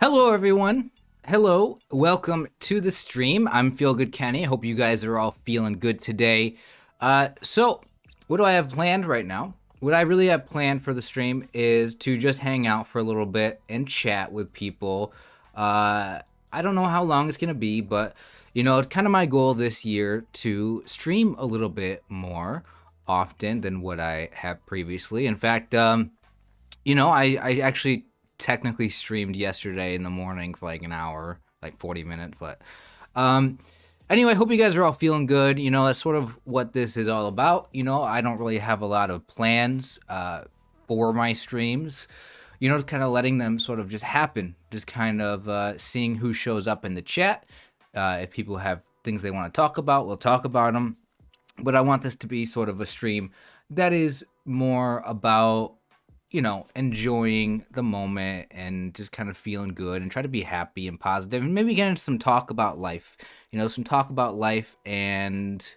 Hello, everyone. Hello. Welcome to the stream. I'm FeelGoodKenny. I hope you guys are all feeling good today. So, what do I have planned right now? What I really have planned for the stream is to just hang out for a little bit and chat with people. I don't know how long it's going to be, but, it's kind of my goal this year to stream a little bit more often than what I have previously. In fact, I actually technically streamed yesterday in the morning for like an hour, like 40 minutes. But anyway, I hope you guys are all feeling good. That's sort of what this is all about. I don't really have a lot of plans for my streams. Just kind of letting them sort of just happen. Just kind of seeing who shows up in the chat. If people have things they want to talk about, we'll talk about them. But I want this to be sort of a stream that is more about enjoying the moment and just kind of feeling good and try to be happy and positive and maybe get into some talk about life, some talk about life and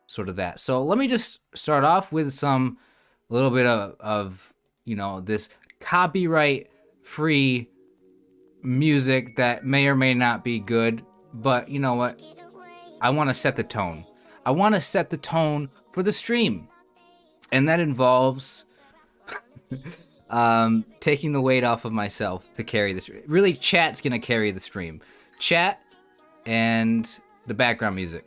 sort of that. So let me just start off with a little bit of this copyright free music that may or may not be good, but you know what? I want to set the tone. I want to set the tone for the stream. And that involves taking the weight off of myself to carry this. Really, chat's gonna carry the stream. Chat and the background music.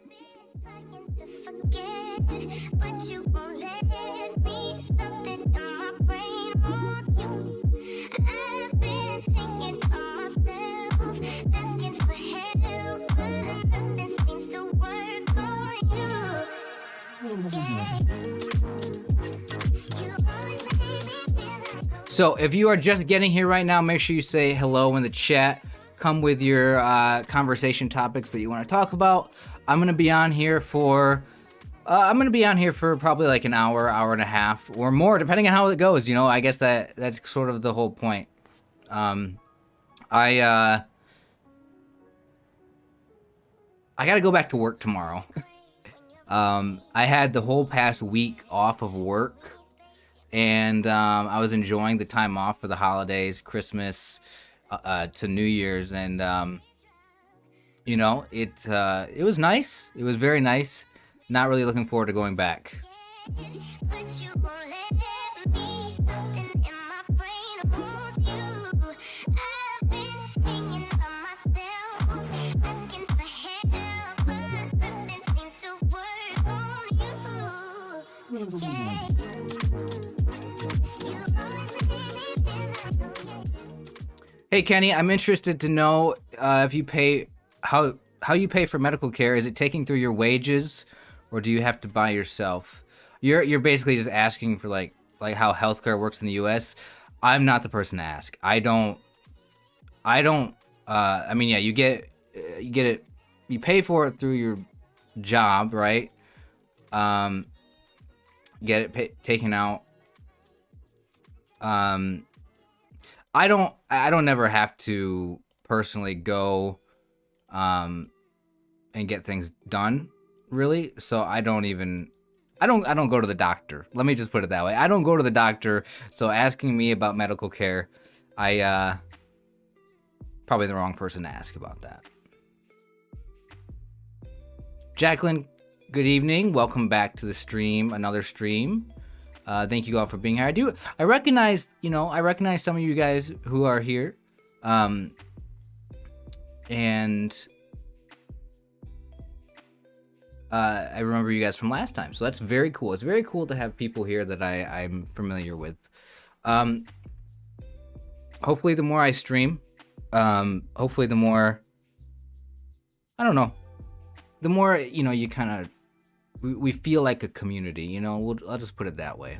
So if you are just getting here right now, make sure you say hello in the chat. Come with your conversation topics that you want to talk about. I'm gonna be on here for probably like an hour, hour and a half, or more, depending on how it goes. I guess that's sort of the whole point. I gotta go back to work tomorrow. I had the whole past week off of work. And I was enjoying the time off for the holidays, Christmas to New Year's, and it was nice. It was very nice. Not really looking forward to going back. Hey Kenny, I'm interested to know if you pay how you pay for medical care. Is it taken through your wages, or do you have to buy yourself? You're basically just asking for like how healthcare works in the U.S. I'm not the person to ask. I don't. I mean, yeah, you get it. You pay for it through your job, right? Get it taken out. I don't never have to personally go and get things done, really. So I don't go to the doctor. Let me just put it that way. I don't go to the doctor, so asking me about medical care, I probably the wrong person to ask about that. Jacqueline, good evening. Welcome back to the stream, another stream. Thank you all for being here. I recognize some of you guys who are here. And I remember you guys from last time. So that's very cool. It's very cool to have people here that I'm familiar with. Hopefully the more I stream, hopefully the more, I don't know, the more, you kind of, we feel like a community, I'll just put it that way.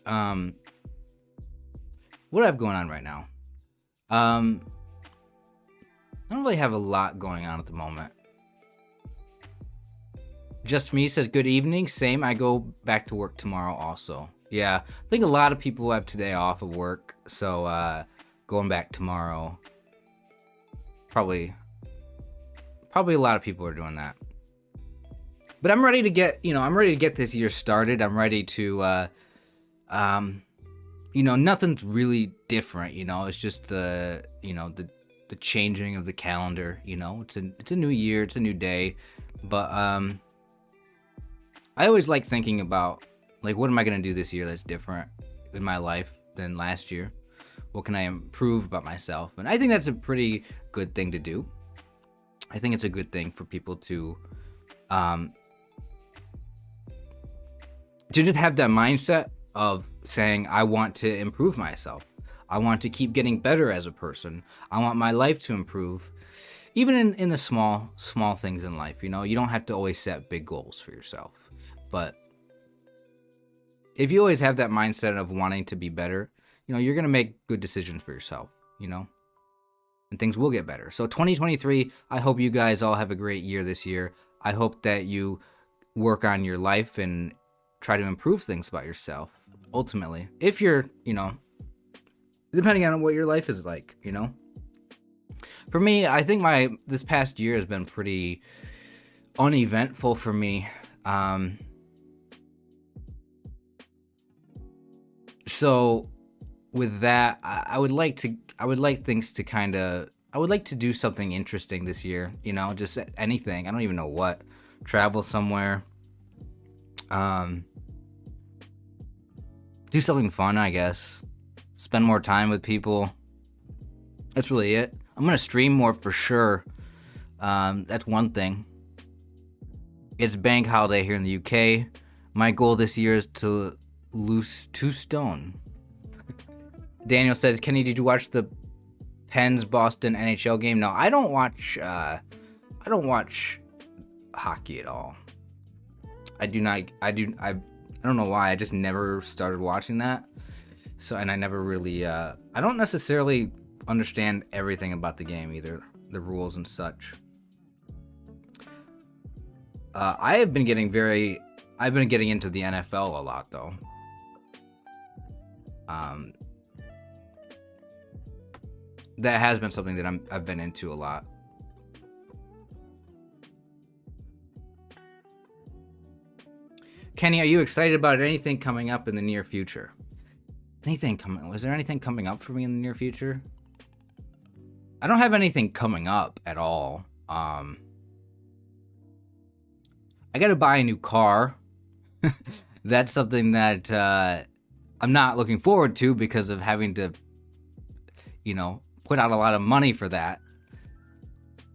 What do I have going on right now? I don't really have a lot going on at the moment. Just Me says, good evening. Same, I go back to work tomorrow also. Yeah, I think a lot of people have today off of work, so going back tomorrow, probably a lot of people are doing that. But I'm ready to get, this year started. I'm ready to nothing's really different. It's just the changing of the calendar. It's a new year, it's a new day, but I always like thinking about, like, what am I gonna do this year that's different in my life than last year? What can I improve about myself? And I think that's a pretty good thing to do. I think it's a good thing for people to just have that mindset of saying, I want to improve myself. I want to keep getting better as a person. I want my life to improve. Even in the small things in life, you don't have to always set big goals for yourself. But if you always have that mindset of wanting to be better, you're going to make good decisions for yourself, and things will get better. So 2023, I hope you guys all have a great year this year. I hope that you work on your life and try to improve things about yourself. Ultimately, if you're, depending on what your life is like, For me, I think this past year has been pretty uneventful for me. So with that, I would like to do something interesting this year, just anything. I don't even know what. Travel somewhere. Do something fun, I guess. Spend more time with people. That's really it. I'm gonna stream more for sure. That's one thing. It's bank holiday here in the UK. My goal this year is to lose 2 stone. Daniel says, Kenny, did you watch the Pens Boston NHL game? No, I don't watch hockey at all. I don't know why. I just never started watching that. So, and I never really I don't necessarily understand everything about the game either, the rules and such. I've been getting into the NFL a lot though. That has been something that I've been into a lot. Kenny, are you excited about anything coming up in the near future? Was there anything coming up for me in the near future? I don't have anything coming up at all. I gotta buy a new car. That's something that I'm not looking forward to because of having to, put out a lot of money for that.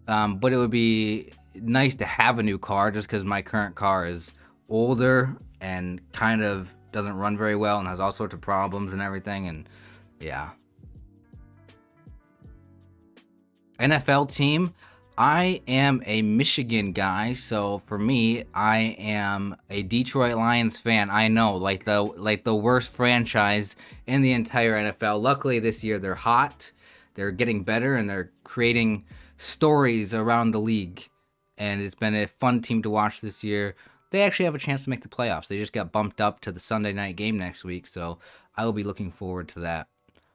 But it would be nice to have a new car just because my current car is older and kind of doesn't run very well and has all sorts of problems and everything. And yeah. NFL team. I am a Michigan guy, so for me, I am a Detroit Lions fan. I know, like the worst franchise in the entire NFL. Luckily this year they're hot. They're getting better and they're creating stories around the league. And it's been a fun team to watch this year. They actually have a chance to make the playoffs. They just got bumped up to the Sunday night game next week, so I will be looking forward to that.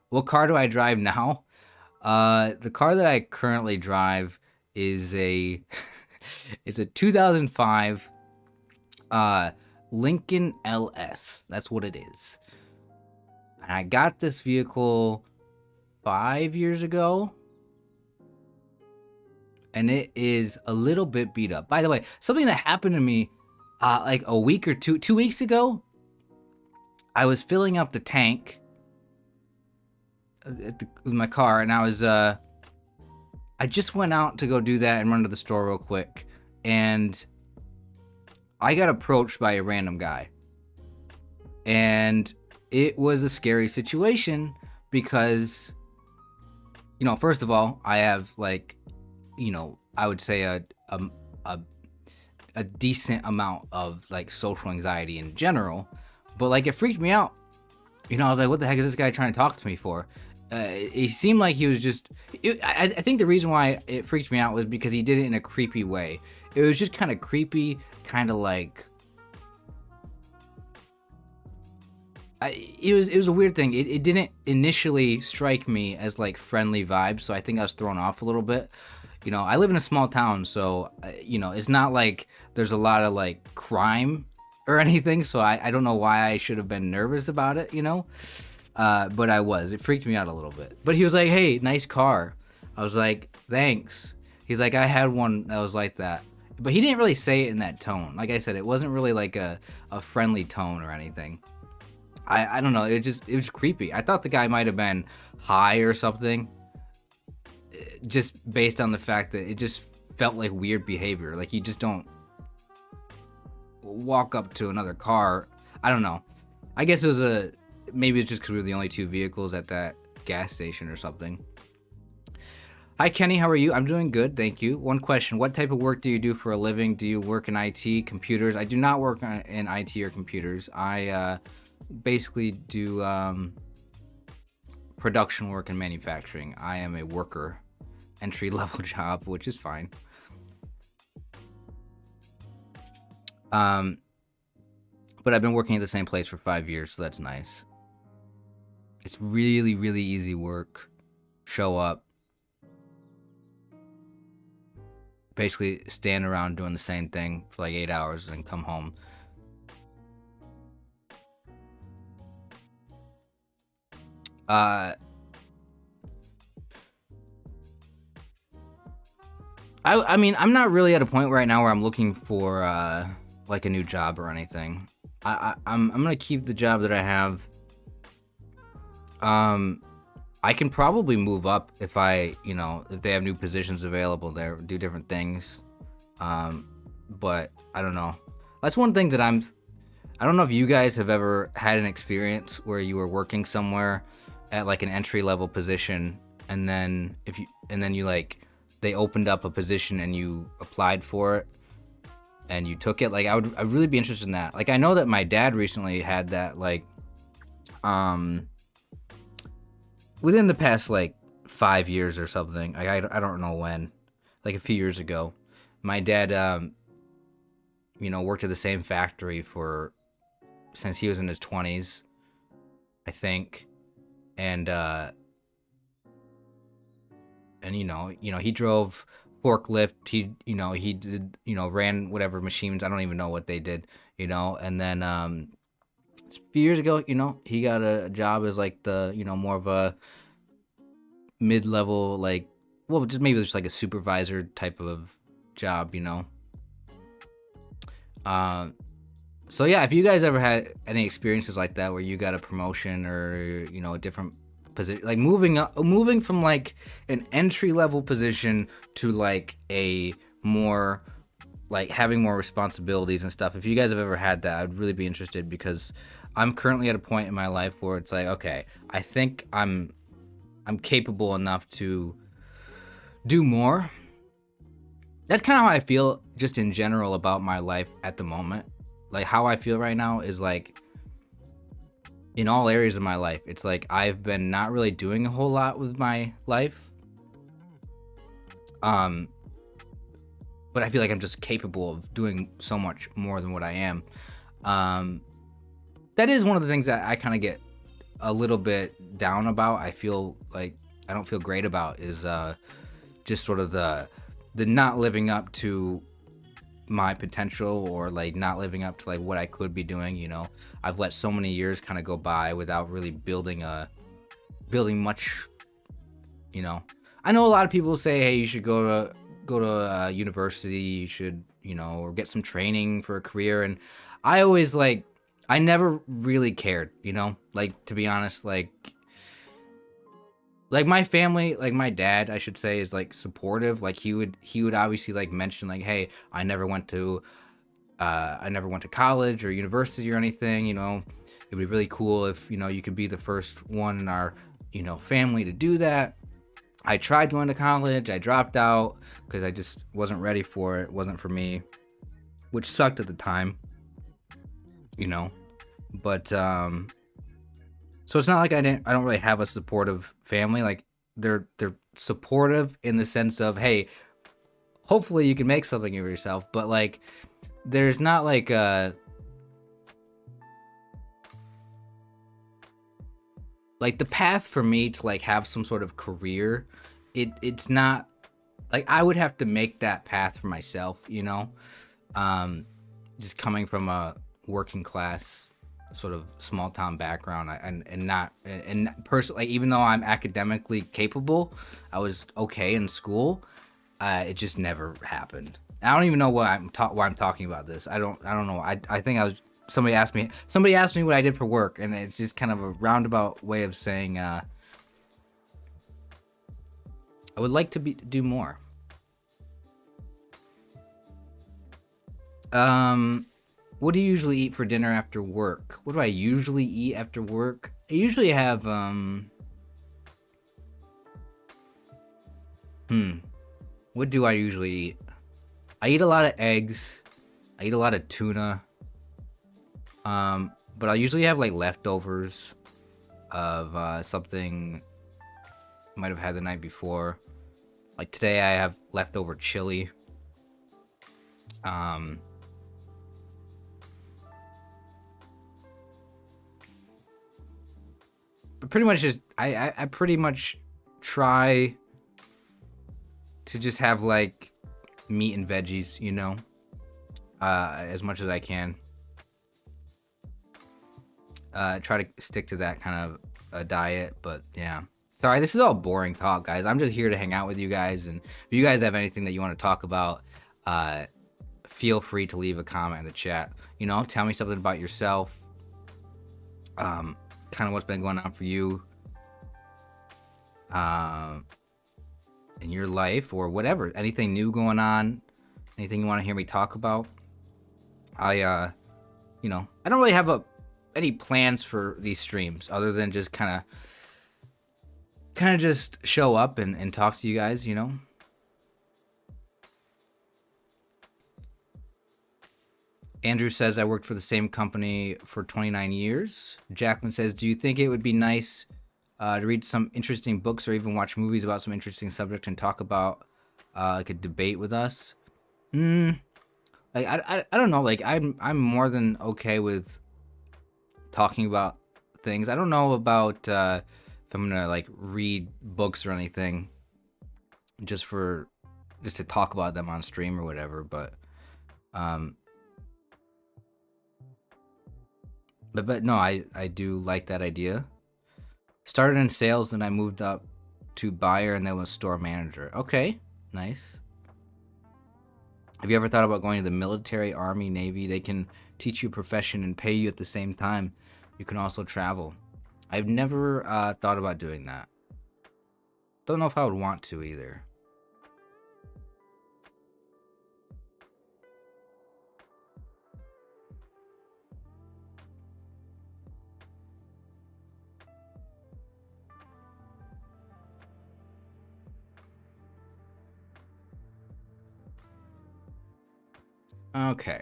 What car do I drive now? The car that I currently drive is a 2005 Lincoln LS. That's what it is. And I got this vehicle 5 years ago. And it is a little bit beat up. By the way, something that happened to me like a week or 2 weeks ago, I was filling up the tank with my car, and I just went out to go do that and run to the store real quick, and I got approached by a random guy. And it was a scary situation because, first of all, I have I would say a decent amount of social anxiety in general, but it freaked me out. I was like, what the heck is this guy trying to talk to me for? He seemed like he was just... I think the reason why it freaked me out was because he did it in a creepy way. It was just kind of creepy, kind of like... It was a weird thing. It didn't initially strike me as friendly vibes, so I think I was thrown off a little bit. I live in a small town, so it's not like there's a lot of crime or anything, so I don't know why I should have been nervous about it, But it freaked me out a little bit. But he was like, hey, nice car. I was like, thanks. He's like, I had one that was like that. But he didn't really say it in that tone. Like I said, it wasn't really like a friendly tone or anything. I don't know. It was creepy. I thought the guy might have been high or something, just based on the fact that it just felt like weird behavior. Like you just don't walk up to another car. I don't know. I guess maybe it's just because we were the only two vehicles at that gas station or something. Hi, Kenny. How are you? I'm doing good. Thank you. One question. What type of work do you do for a living? Do you work in IT, computers? I do not work in IT or computers. I basically do production work and manufacturing. I am a worker, entry-level job, which is fine. But I've been working at the same place for 5 years, so that's nice. It's really, really easy work. Show up. Basically stand around doing the same thing for like 8 hours and then come home. I mean, I'm not really at a point right now where I'm looking for like a new job or anything. I'm gonna keep the job that I have. I can probably move up if if they have new positions available there, do different things. But I don't know. That's one thing that I don't know if you guys have ever had an experience where you were working somewhere at like an entry level position, and then you like they opened up a position and you applied for it and you took it. Like I'd really be interested in that. Like I know that my dad recently had that, like within the past like 5 years or something. I don't know when, like a few years ago, my dad worked at the same factory since he was in his 20s, I think. And he drove forklift. He did, ran whatever machines. I don't even know what they did, and then a few years ago, he got a job as like the, more of a mid-level, like, well, just maybe just like a supervisor type of job, So yeah, if you guys ever had any experiences like that where you got a promotion or, a different position, like moving from like an entry-level position to like a more, like having more responsibilities and stuff. If you guys have ever had that, I'd really be interested, because I'm currently at a point in my life where it's like, okay, I think I'm capable enough to do more. That's kind of how I feel just in general about my life at the moment. Like how I feel right now is like in all areas of my life, it's like I've been not really doing a whole lot with my life. But I feel like I'm just capable of doing so much more than what I am. That is one of the things that I kind of get a little bit down about. I feel like I don't feel great about is just sort of the not living up to my potential, or like not living up to like what I could be doing. I've let so many years kind of go by without really building much. I know a lot of people say, hey, you should go to university, you should, or get some training for a career. And I always I never really cared, like, to be honest, like my family, like my dad, I should say, is like supportive. Like he would obviously like mention like, hey, I never went to college or university or anything. It'd be really cool if, you could be the first one in our, family to do that. I tried going to college. I dropped out because I just wasn't ready for it. It wasn't for me, which sucked at the time, but, so it's not like I don't really have a supportive family. Like they're supportive in the sense of, hey, hopefully you can make something of yourself, but like there's not like the path for me to like have some sort of career. It's not like I would have to make that path for myself, just coming from a working class sort of small town background, and not and personally, like, even though I'm academically capable, I was okay in school. It just never happened. I don't even know why I'm talking about this. I don't know. I think I was somebody asked me what I did for work, and it's just kind of a roundabout way of saying I would like to do more. What do you usually eat for dinner after work? What do I usually eat after work? I usually have what do I usually eat? I eat a lot of eggs. I eat a lot of tuna. But I usually have like leftovers of something I might have had the night before. Like today I have leftover chili. Um but pretty much just I pretty much try to just have like meat and veggies, as much as I can. Try to stick to that kind of a diet, but yeah. Sorry, this is all boring talk, guys. I'm just here to hang out with you guys, and if you guys have anything that you want to talk about, feel free to leave a comment in the chat. Tell me something about yourself, kind of what's been going on for you, in your life, or whatever. Anything new going on, anything you want to hear me talk about. I don't really have any plans for these streams other than just kind of just show up and talk to you guys. Andrew says I worked for the same company for 29 years. Jacqueline says, do you think it would be nice to read some interesting books or even watch movies about some interesting subject and talk about like a debate with us? Like I don't know. Like I'm more than okay with talking about things. I don't know about if I'm gonna like read books or anything just to talk about them on stream or whatever, but no, I do like that idea. Started in sales and I moved up to buyer and then was store manager. Okay, nice. Have you ever thought about going to the military, army, navy? They can teach you a profession and pay you at the same time. You can also travel. I've never thought about doing that. Don't know if I would want to either. Okay.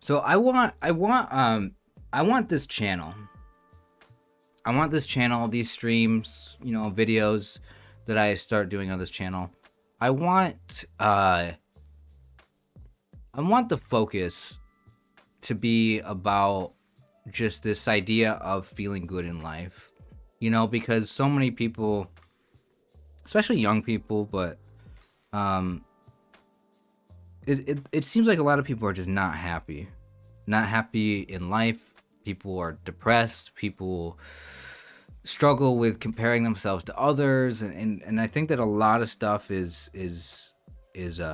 So I want this channel. I want this channel, these streams, videos that I start doing on this channel. I want the focus to be about just this idea of feeling good in life. Because so many people, especially young people, but it seems like a lot of people are just not happy in life. People are depressed. People struggle with comparing themselves to others, and I think that a lot of stuff is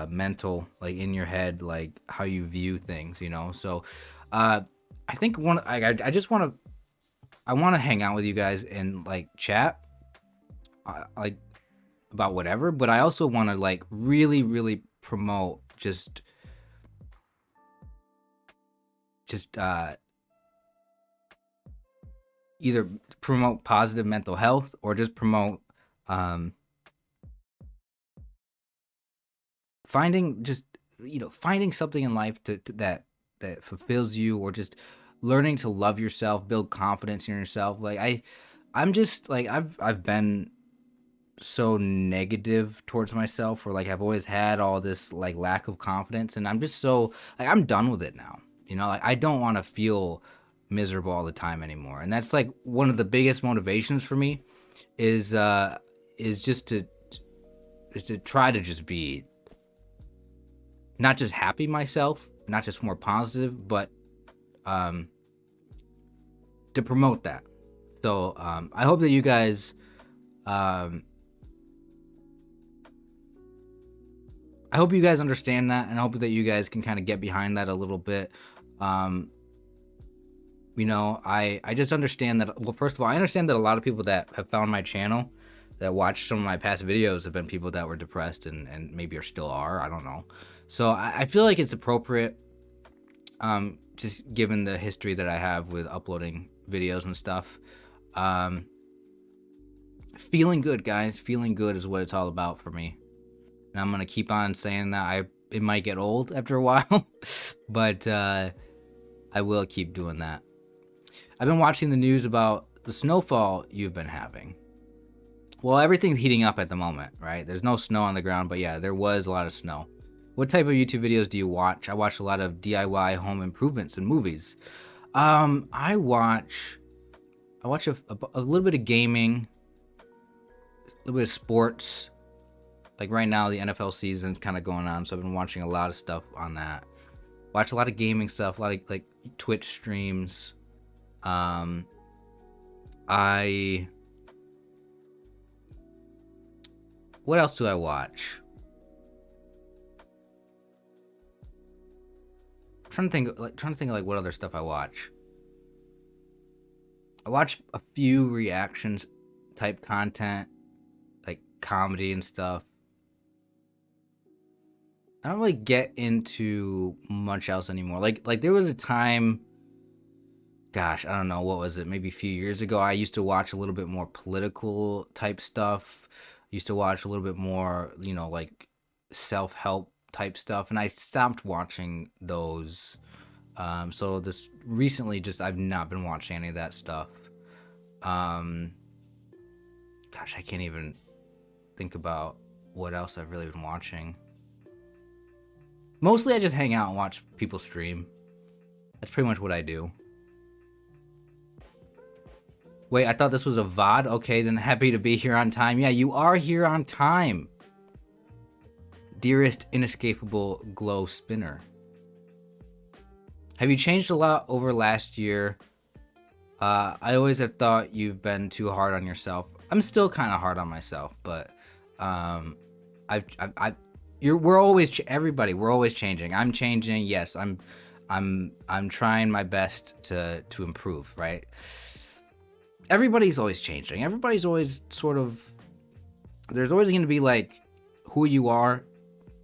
mental, like in your head, like how you view things. So I think I just want to hang out with you guys and like chat, like about whatever, but I also want to like really promote just either promote positive mental health or just promote finding something in life that fulfills you, or just learning to love yourself, build confidence in yourself. Like I'm just like I've been so negative towards myself, or like I've always had all this like lack of confidence, and I'm just so like I'm done with it now. You know, like I don't want to feel miserable all the time anymore. And that's like one of the biggest motivations for me is is just to try to just be not just happy myself, not just more positive, but um to promote that. So I hope that you guys um I hope you guys understand that, and I hope that you guys can kind of get behind that a little bit. Um, I just understand that. Well, first of all, I understand that a lot of people that have found my channel, that watched some of my past videos, have been people that were depressed and maybe are still are. I don't know. So I feel like it's appropriate, just given the history that I have with uploading videos and stuff. Um, Feeling good, guys. Feeling good is what it's all about for me. And I'm gonna keep on saying that. It might get old after a while, but I will keep doing that. I've been watching the news about the snowfall you've been having. Well, everything's heating up at the moment, right? There's no snow on the ground, but yeah, there was a lot of snow. What type of YouTube videos do you watch? I watch a lot of DIY home improvements and movies. I watch a little bit of gaming, a little bit of sports. Like right now, the NFL season's kind of going on, so I've been watching a lot of stuff on that. Watch a lot of gaming stuff, a lot of like Twitch streams. I What else do I watch? I'm trying to think of like what other stuff I watch. I watch a few reactions type content, like comedy and stuff. I don't really get into much else anymore. Like there was a time, gosh, I don't know, what was it? Maybe a few years ago, I used to watch a little bit more political type stuff. I used to watch a little bit more, like self-help type stuff, and I stopped watching those. So this recently, just I've not been watching any of that stuff. Um, Gosh, I can't even think about what else I've really been watching. Mostly I just hang out and watch people stream. That's pretty much what I do. Wait, I thought this was a VOD? Okay, then happy to be here on time. Yeah, you are here on time. Dearest inescapable glow spinner. Have you changed a lot over last year? I always have thought you've been too hard on yourself. I'm still kind of hard on myself, but we're always everybody. We're always changing. I'm changing. Yes, I'm trying my best to improve. Right. Everybody's always changing. Everybody's always sort of. There's always going to be like who you are.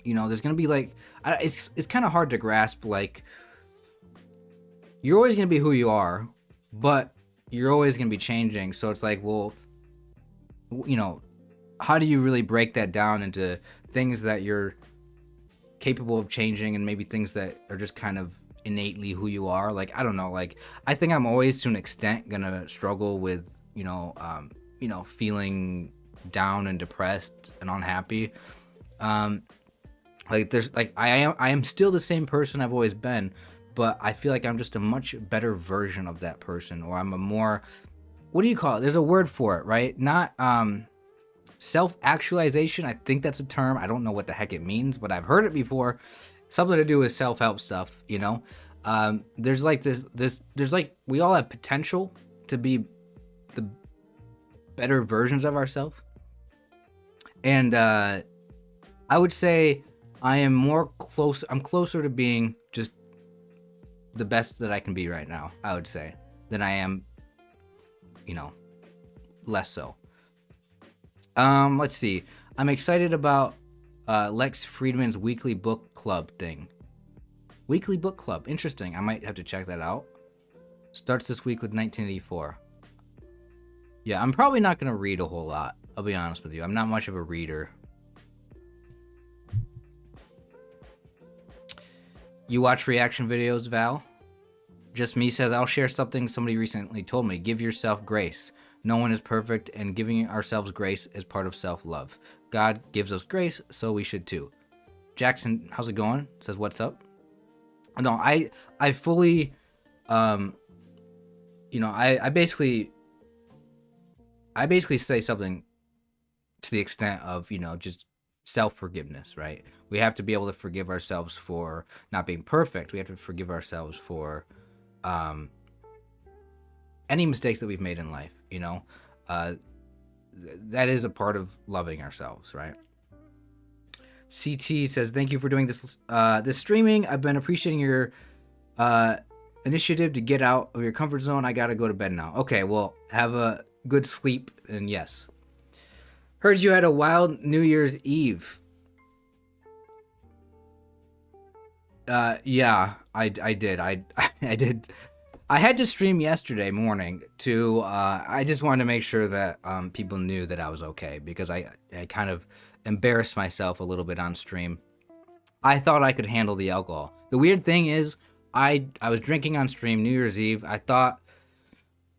There's going to be like it's kind of hard to grasp. Like you're always going to be who you are, but you're always going to be changing. So it's like, well, how do you really break that down into things that you're capable of changing and maybe things that are just kind of innately who you are? Like, I don't know. Like, I think I'm always to an extent going to struggle with, feeling down and depressed and unhappy. Like there's like, I am still the same person I've always been, but I feel like I'm just a much better version of that person, or I'm a more, what do you call it? There's a word for it, right? Not self-actualization. I think that's a term. I don't know what the heck it means, but I've heard it before. Something to do with self-help stuff, There's like there's like, we all have potential to be the better versions of ourselves. And I would say I'm closer to being just the best that I can be right now, I would say, than I am, less so. Let's see. I'm excited about Lex Friedman's weekly book club thing. Weekly book club. Interesting. I might have to check that out. Starts this week with 1984. Yeah, I'm probably not going to read a whole lot. I'll be honest with you. I'm not much of a reader. You watch reaction videos, Val? Just Me says, I'll share something somebody recently told me. Give yourself grace. No one is perfect, and giving ourselves grace is part of self-love. God gives us grace, so we should too. Jackson, how's it going? Says, what's up? No, I fully, I basically say something to the extent of, just self-forgiveness, right? We have to be able to forgive ourselves for not being perfect. We have to forgive ourselves for any mistakes that we've made in life, that is a part of loving ourselves, right? CT says, thank you for doing this streaming. I've been appreciating your initiative to get out of your comfort zone. I gotta go to bed now. Okay, well, have a good sleep, and yes. Heard you had a wild New Year's Eve. Yeah, I did. I did. I had to stream yesterday morning to, I just wanted to make sure that people knew that I was okay, because I kind of embarrassed myself a little bit on stream. I thought I could handle the alcohol. The weird thing is, I was drinking on stream New Year's Eve. I thought,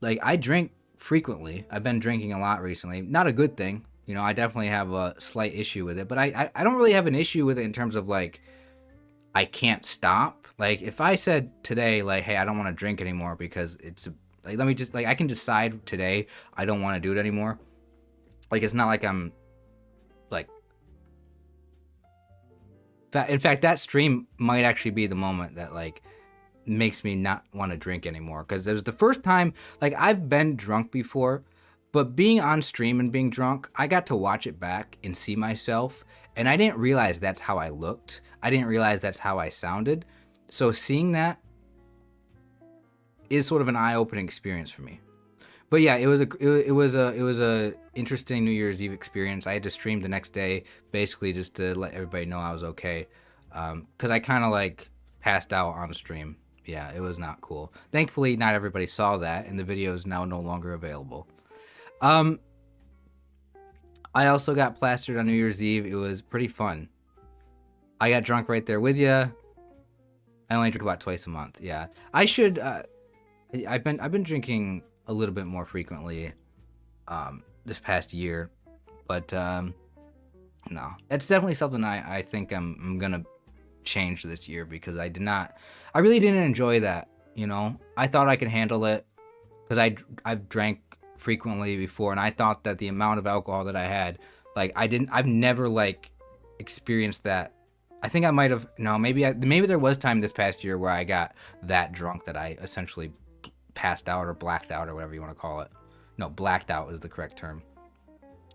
like, I drink frequently. I've been drinking a lot recently. Not a good thing. I definitely have a slight issue with it, but I don't really have an issue with it in terms of, like, I can't stop. Like, if I said today, like, hey, I don't want to drink anymore because it's, like, let me just, like, I can decide today I don't want to do it anymore. Like, it's not like I'm, like, in fact, that stream might actually be the moment that, like, makes me not want to drink anymore. Because it was the first time, like, I've been drunk before, but being on stream and being drunk, I got to watch it back and see myself, and I didn't realize that's how I looked. I didn't realize that's how I sounded. So seeing that is sort of an eye-opening experience for me. But yeah, it was a interesting New Year's Eve experience. I had to stream the next day, basically just to let everybody know I was okay, because I kind of, like, passed out on stream. Yeah, it was not cool. Thankfully, not everybody saw that, and the video is now no longer available. I also got plastered on New Year's Eve. It was pretty fun. I got drunk right there with you. I only drink about twice a month. Yeah, I should. I've been drinking a little bit more frequently this past year, but no, it's definitely something I think I'm gonna change this year, because I really didn't enjoy that. I thought I could handle it because I've drank frequently before, and I thought that the amount of alcohol that I had, like, I've never, like, experienced that. I think I might have, no, maybe there was time this past year where I got that drunk that I essentially passed out or blacked out or whatever you want to call it. No, blacked out is the correct term.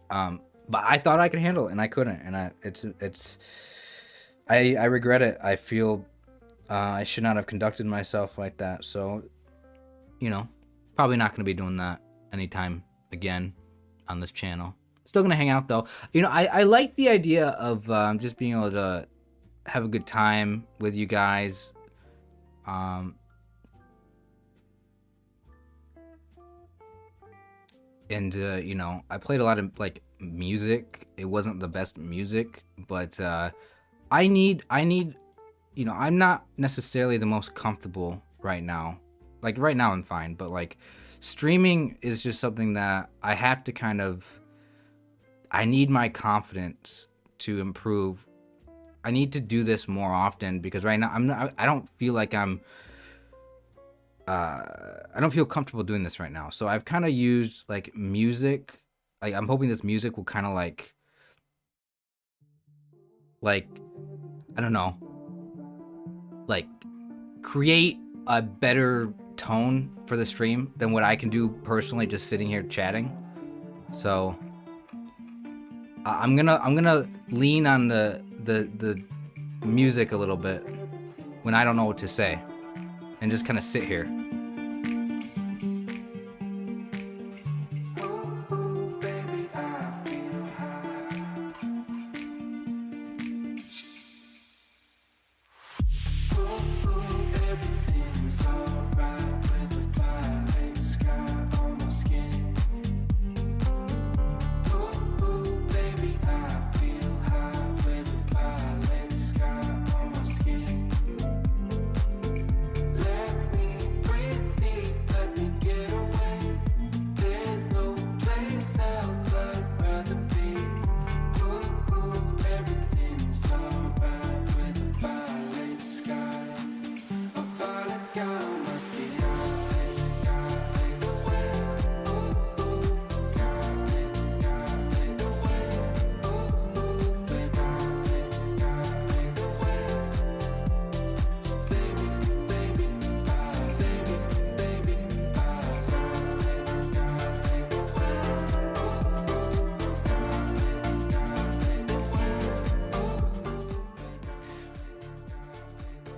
But I thought I could handle it, and I couldn't, and I regret it. I feel I should not have conducted myself like that. So, probably not going to be doing that anytime again on this channel. Still going to hang out, though. I like the idea of just being able to have a good time with you guys. And I played a lot of, like, music. It wasn't the best music, but I need I'm not necessarily the most comfortable right now. Like, right now I'm fine, but, like, streaming is just something that I have to I need my confidence to improve. I need to do this more often, because right now I don't feel like I don't feel comfortable doing this right now. So I've kind of used, like, music. Like, I'm hoping this music will kind of like, I don't know, like, create a better tone for the stream than what I can do personally just sitting here chatting. So I'm gonna lean on the music a little bit when I don't know what to say, and just kind of sit here.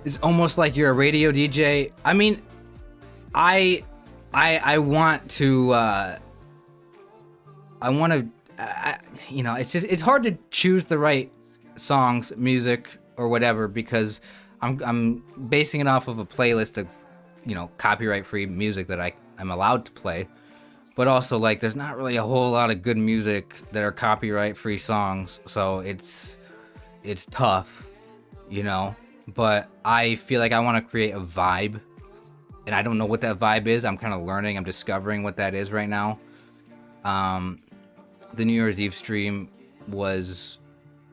It's almost like you're a radio DJ. I mean, I want to I want to it's just it's hard to choose the right songs, music or whatever because I'm basing it off of a playlist of copyright free music that I'm allowed to play. But also like there's not really a whole lot of good music that are copyright free songs, so it's tough, you know. But I feel like I want to create a vibe, and I don't know what that vibe is. I'm kind of learning. I'm discovering what that is right now. The New Year's Eve stream was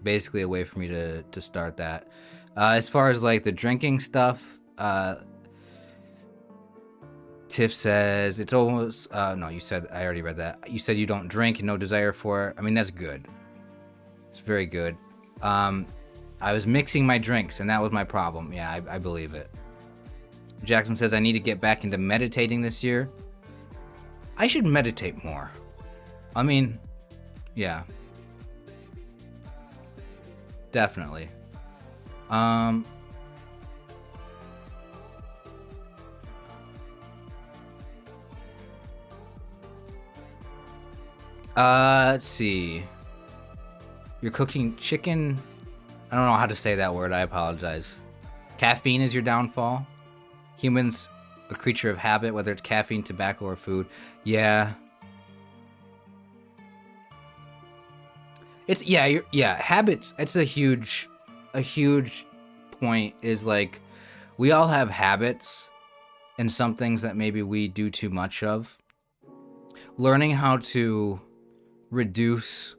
basically a way for me to start that. As far as like the drinking stuff, Tiff says it's almost no. You said I already read that. You said you don't drink and no desire for it. I mean that's good. It's very good. I was mixing my drinks and that was my problem. Yeah, I believe it. Jackson says I need to get back into meditating this year. I should meditate more. I mean, yeah. Definitely. Let's see. You're cooking chicken. I don't know how to say that word. I apologize. Caffeine is your downfall. Humans, a creature of habit, whether it's caffeine, tobacco, or food. Yeah. It's habits. It's a huge point. Is like we all have habits, and some things that maybe we do too much of. Learning how to reduce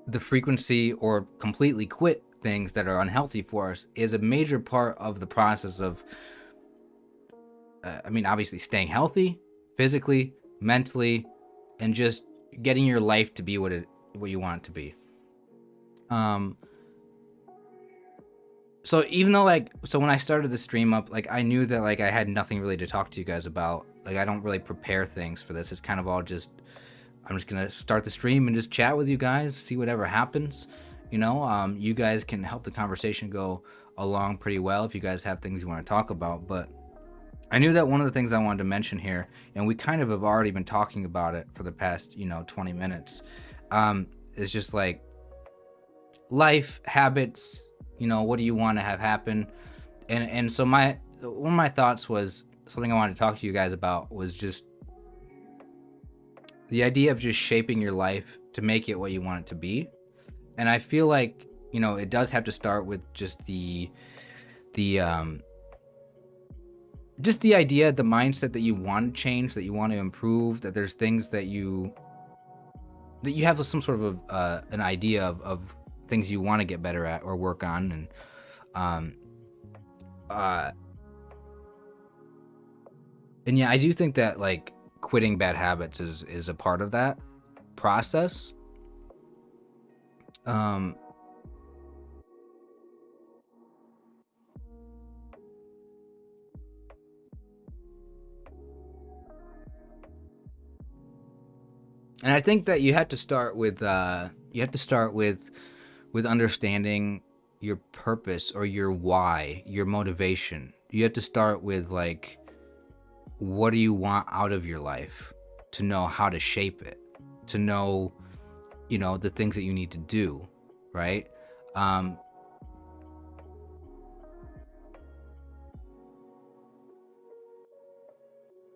the frequency or completely quit things that are unhealthy for us is a major part of the process of obviously staying healthy physically, mentally, and just getting your life to be what you want it to be. So even though when I started the stream up, like I knew that like I had nothing really to talk to you guys about. Like I don't really prepare things for this. It's kind of all just I'm just gonna start the stream and just chat with you guys, see whatever happens. You guys can help the conversation go along pretty well if you guys have things you want to talk about. But I knew that one of the things I wanted to mention here, and we kind of have already been talking about it for the past 20 minutes, is just like life habits. What do you want to have happen? And so one of my thoughts was something I wanted to talk to you guys about was just the idea of just shaping your life to make it what you want it to be. And I feel like, it does have to start with just the idea, the mindset that you want to change, that you want to improve, that there's things that you have some sort of an idea of things you want to get better at or work on. And yeah, I do think that like quitting bad habits is a part of that process. And I think that you have to start with understanding your purpose or your why, your motivation. You have to start with like, what do you want out of your life, to know how to shape it, to know, the things that you need to do, right? I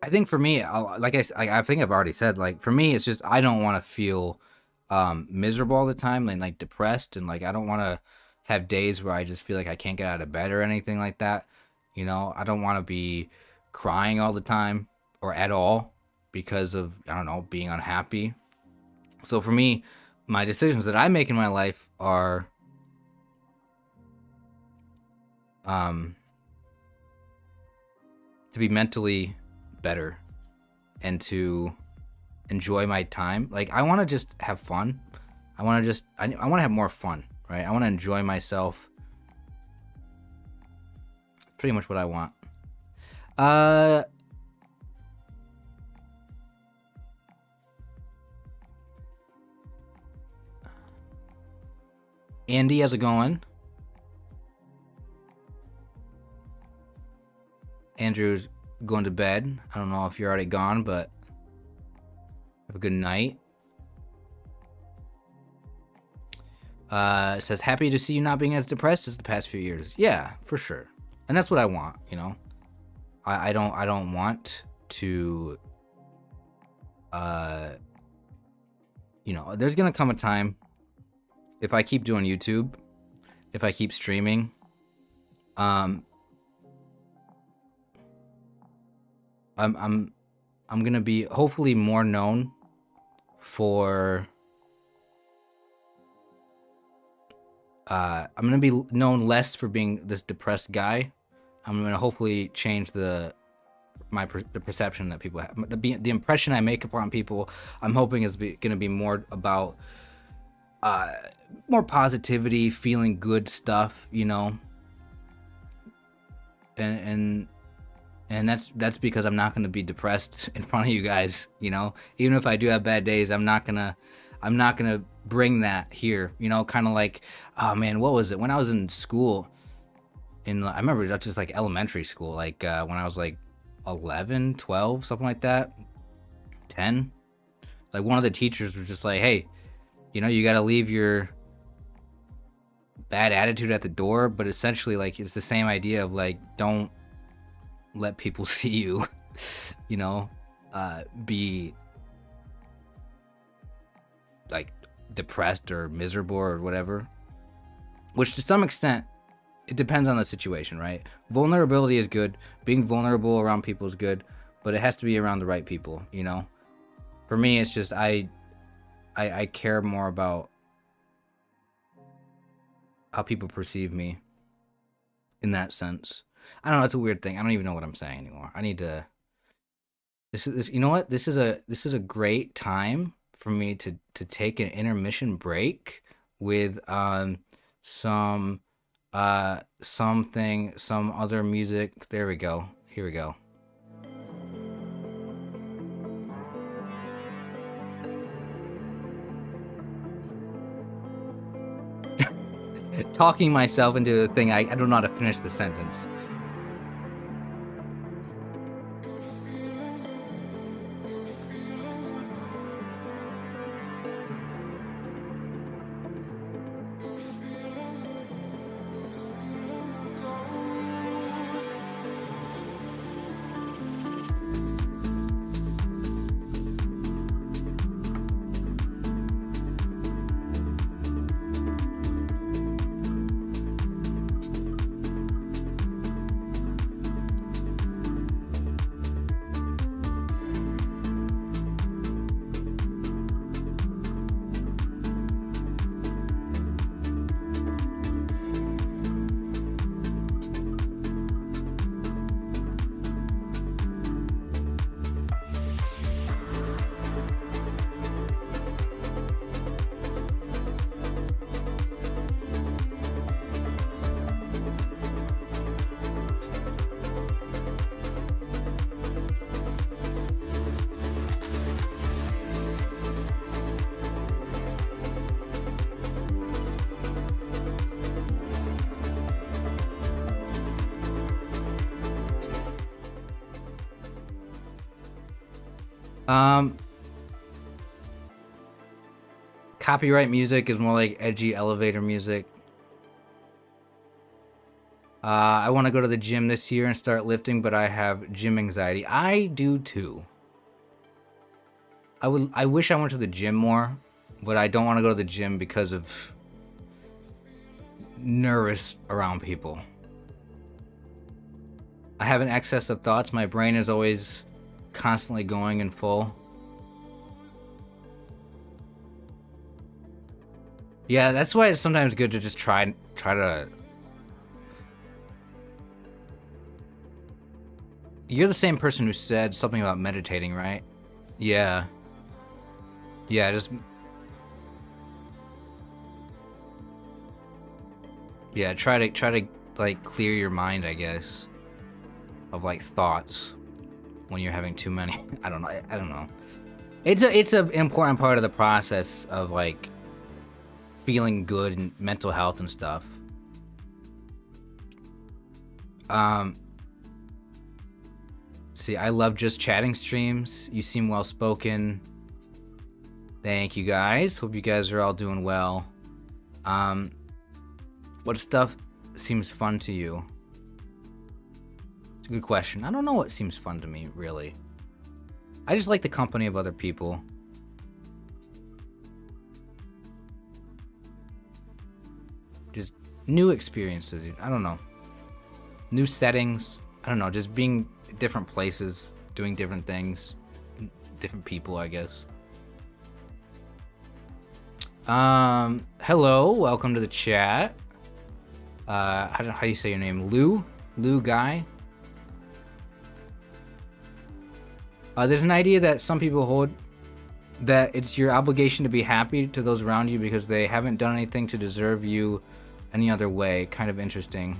think for me, I think I've already said, like, for me, it's just, I don't want to feel miserable all the time and like depressed. And like, I don't want to have days where I just feel like I can't get out of bed or anything like that. I don't want to be crying all the time or at all because of, I don't know, being unhappy. So for me, my decisions that I make in my life are to be mentally better and to enjoy my time. Like I want to just have fun. I want to have more fun, right? I want to enjoy myself. Pretty much what I want. Andy, how's it going? Andrew's going to bed. I don't know if you're already gone, but have a good night. It says, happy to see you not being as depressed as the past few years. Yeah, for sure. And that's what I want, you know. I don't want to you know, there's gonna come a time, if I keep doing YouTube, if I keep streaming, I'm gonna be hopefully more known for I'm gonna be known less for being this depressed guy. I'm gonna hopefully change the perception that people have, the impression I make upon people. I'm hoping is gonna be more about more positivity, feeling good stuff, you know. And that's because I'm not gonna be depressed in front of you guys, you know. Even if I do have bad days, I'm not gonna bring that here, you know. Kind of like, oh man, what was it when I was in school? I remember that's just like elementary school, like when I was like 11, 12, something like that, 10. Like one of the teachers was just like, hey, you know, you got to leave your bad attitude at the door. But essentially, like, it's the same idea of like, don't let people see you, you know, be like depressed or miserable or whatever. Which to some extent, it depends on the situation, right? Vulnerability is good. Being vulnerable around people is good, but it has to be around the right people, you know? For me, it's just I care more about how people perceive me in that sense. I don't know, it's a weird thing. I don't even know what I'm saying anymore. I need to this you know what? This is a great time for me to take an intermission break with some some other music. There we go. Here we go. Talking myself into a thing, I don't know how to finish the sentence. Copyright music is more like edgy elevator music. I want to go to the gym this year and start lifting, but I have gym anxiety. I do too. I wish I went to the gym more, but I don't want to go to the gym because of nervous around people. I have an excess of thoughts. My brain is always constantly going and full. Yeah, that's why it's sometimes good to just try to. You're the same person who said something about meditating, right? Yeah. Yeah, just. Yeah, try to like clear your mind, I guess, of like thoughts when you're having too many. I don't know. It's a important part of the process of like feeling good and mental health and stuff. see. I love just chatting streams. You seem well spoken. Thank you guys. Hope you guys are all doing well. What stuff seems fun to you? It's a good question. I don't know what seems fun to me, really. I just like the company of other people. Just new experiences. I don't know. New settings. I don't know. Just being different places, doing different things, different people, I guess. Hello, welcome to the chat. How do you say your name? Lou Guy. There's an idea that some people hold that it's your obligation to be happy to those around you because they haven't done anything to deserve you any other way. Kind of interesting.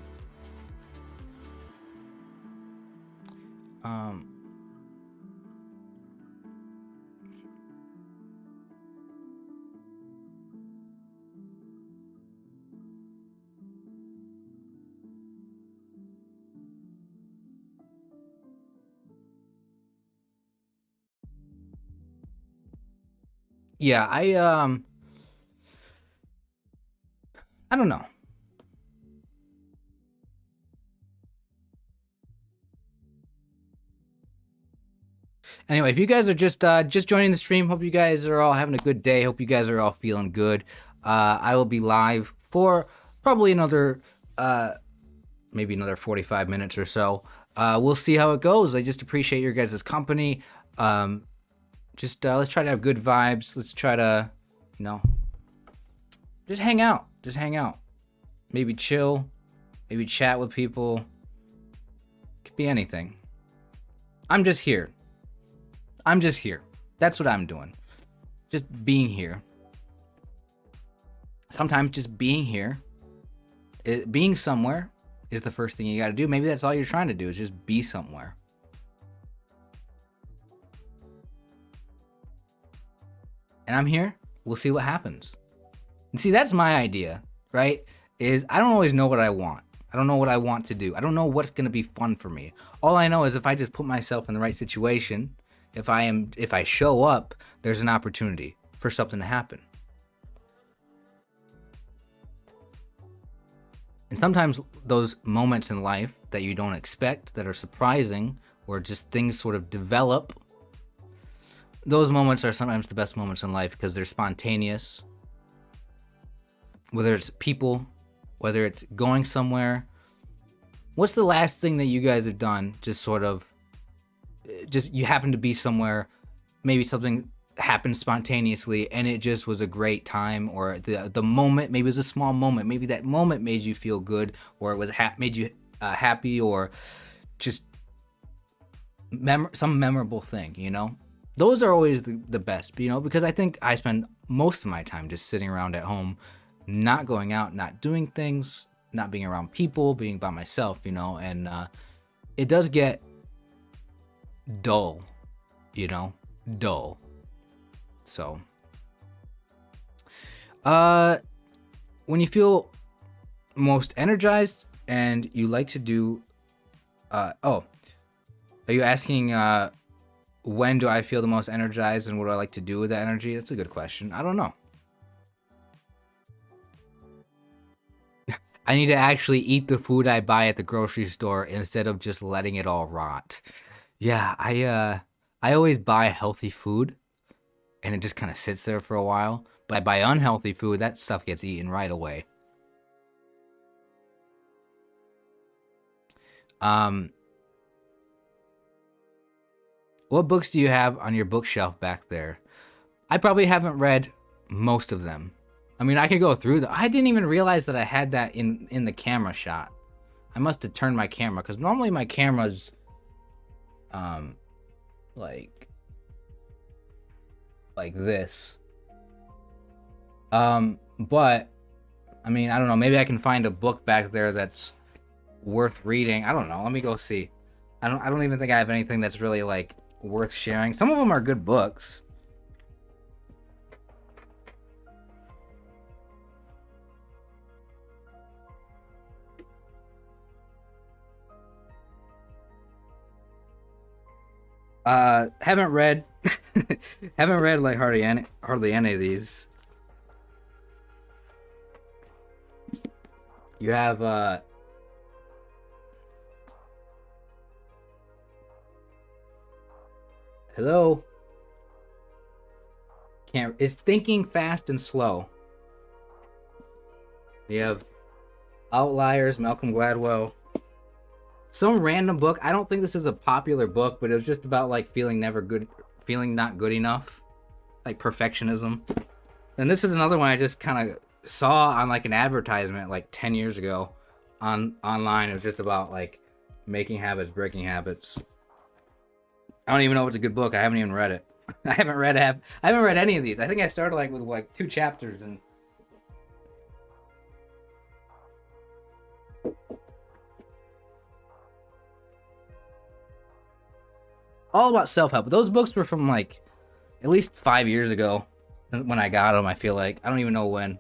Yeah, I don't know. Anyway, if you guys are just joining the stream, hope you guys are all having a good day. Hope you guys are all feeling good. I will be live for probably another maybe another 45 minutes or so. We'll see how it goes. I just appreciate your guys' company. Let's try to have good vibes. Let's try to, just hang out. Just hang out. Maybe chill. Maybe chat with people. Could be anything. I'm just here. That's what I'm doing. Just being here. Sometimes just being here, being somewhere is the first thing you got to do. Maybe that's all you're trying to do is just be somewhere. And I'm here. We'll see what happens. And see, that's my idea, right? Is I don't always know what I want. I don't know what I want to do. I don't know what's going to be fun for me. All I know is if I just put myself in the right situation, if I show up, there's an opportunity for something to happen. And sometimes those moments in life that you don't expect, that are surprising, or just things sort of develop, those moments are sometimes the best moments in life because they're spontaneous. Whether it's people, whether it's going somewhere. What's the last thing that you guys have done? Just you happen to be somewhere, maybe something happened spontaneously and it just was a great time, or the moment, maybe it was a small moment, maybe that moment made you feel good, or it was made you happy, or just some memorable thing, Those are always the best, because I think I spend most of my time just sitting around at home, not going out, not doing things, not being around people, being by myself, and it does get dull, dull. So, when you feel most energized and you like to do, are you asking, when do I feel the most energized and what do I like to do with that energy? That's a good question. I don't know. I need to actually eat the food I buy at the grocery store instead of just letting it all rot. Yeah, I always buy healthy food and it just kind of sits there for a while. But I buy unhealthy food, that stuff gets eaten right away. What books do you have on your bookshelf back there? I probably haven't read most of them. I mean, I could go through them. I didn't even realize that I had that in the camera shot. I must have turned my camera, because normally my camera's like this. But I mean, I don't know, maybe I can find a book back there that's worth reading. I don't know. Let me go see. I don't even think I have anything that's really like worth sharing. Some of them are good books. Haven't read, haven't read like hardly any of these. You have hello. Can't. Is thinking fast and slow. You have Outliers, Malcolm Gladwell. Some random book. I don't think this is a popular book, but it was just about like feeling never good, feeling not good enough, like perfectionism. And this is another one I just kind of saw on like an advertisement like 10 years ago on online. It was just about like making habits, breaking habits. I don't even know if it's a good book. I haven't even read it. I haven't read any of these. I think I started like with like 2 chapters and all about self-help. Those books were from like at least 5 years ago when I got them. I feel like I don't even know when.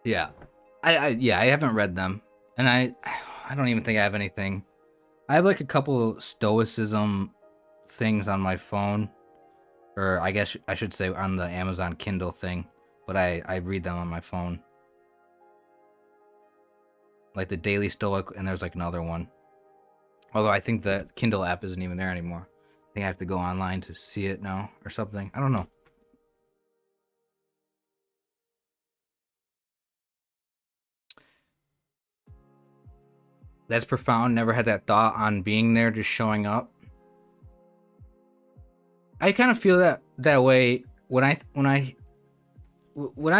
Yeah, I haven't read them, and I don't even think I have anything. I have like a couple stoicism things on my phone, or I guess I should say on the Amazon Kindle thing, but I read them on my phone, like the Daily Stoic, and there's like another one. Although I think the Kindle app isn't even there anymore. I think I have to go online to see it now or something. I don't know. That's profound. Never had that thought on being there, just showing up. I kind of feel that way what I'm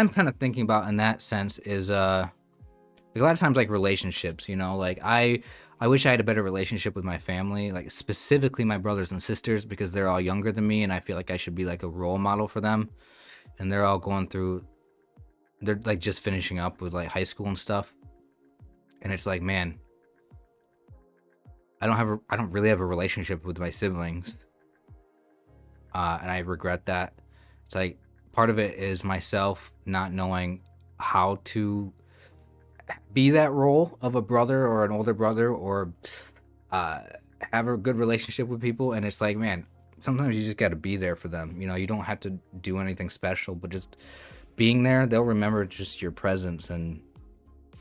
kind of thinking about in that sense is like a lot of times like relationships, like I wish I had a better relationship with my family, like specifically my brothers and sisters, because they're all younger than me and I feel like I should be like a role model for them, and they're all going through, they're like just finishing up with like high school and stuff, and it's like, man, I don't really have a relationship with my siblings, and I regret that. It's like part of it is myself not knowing how to be that role of a brother or an older brother, or uh, have a good relationship with people. And it's like, man, sometimes you just got to be there for them. You don't have to do anything special, but just being there, they'll remember just your presence. And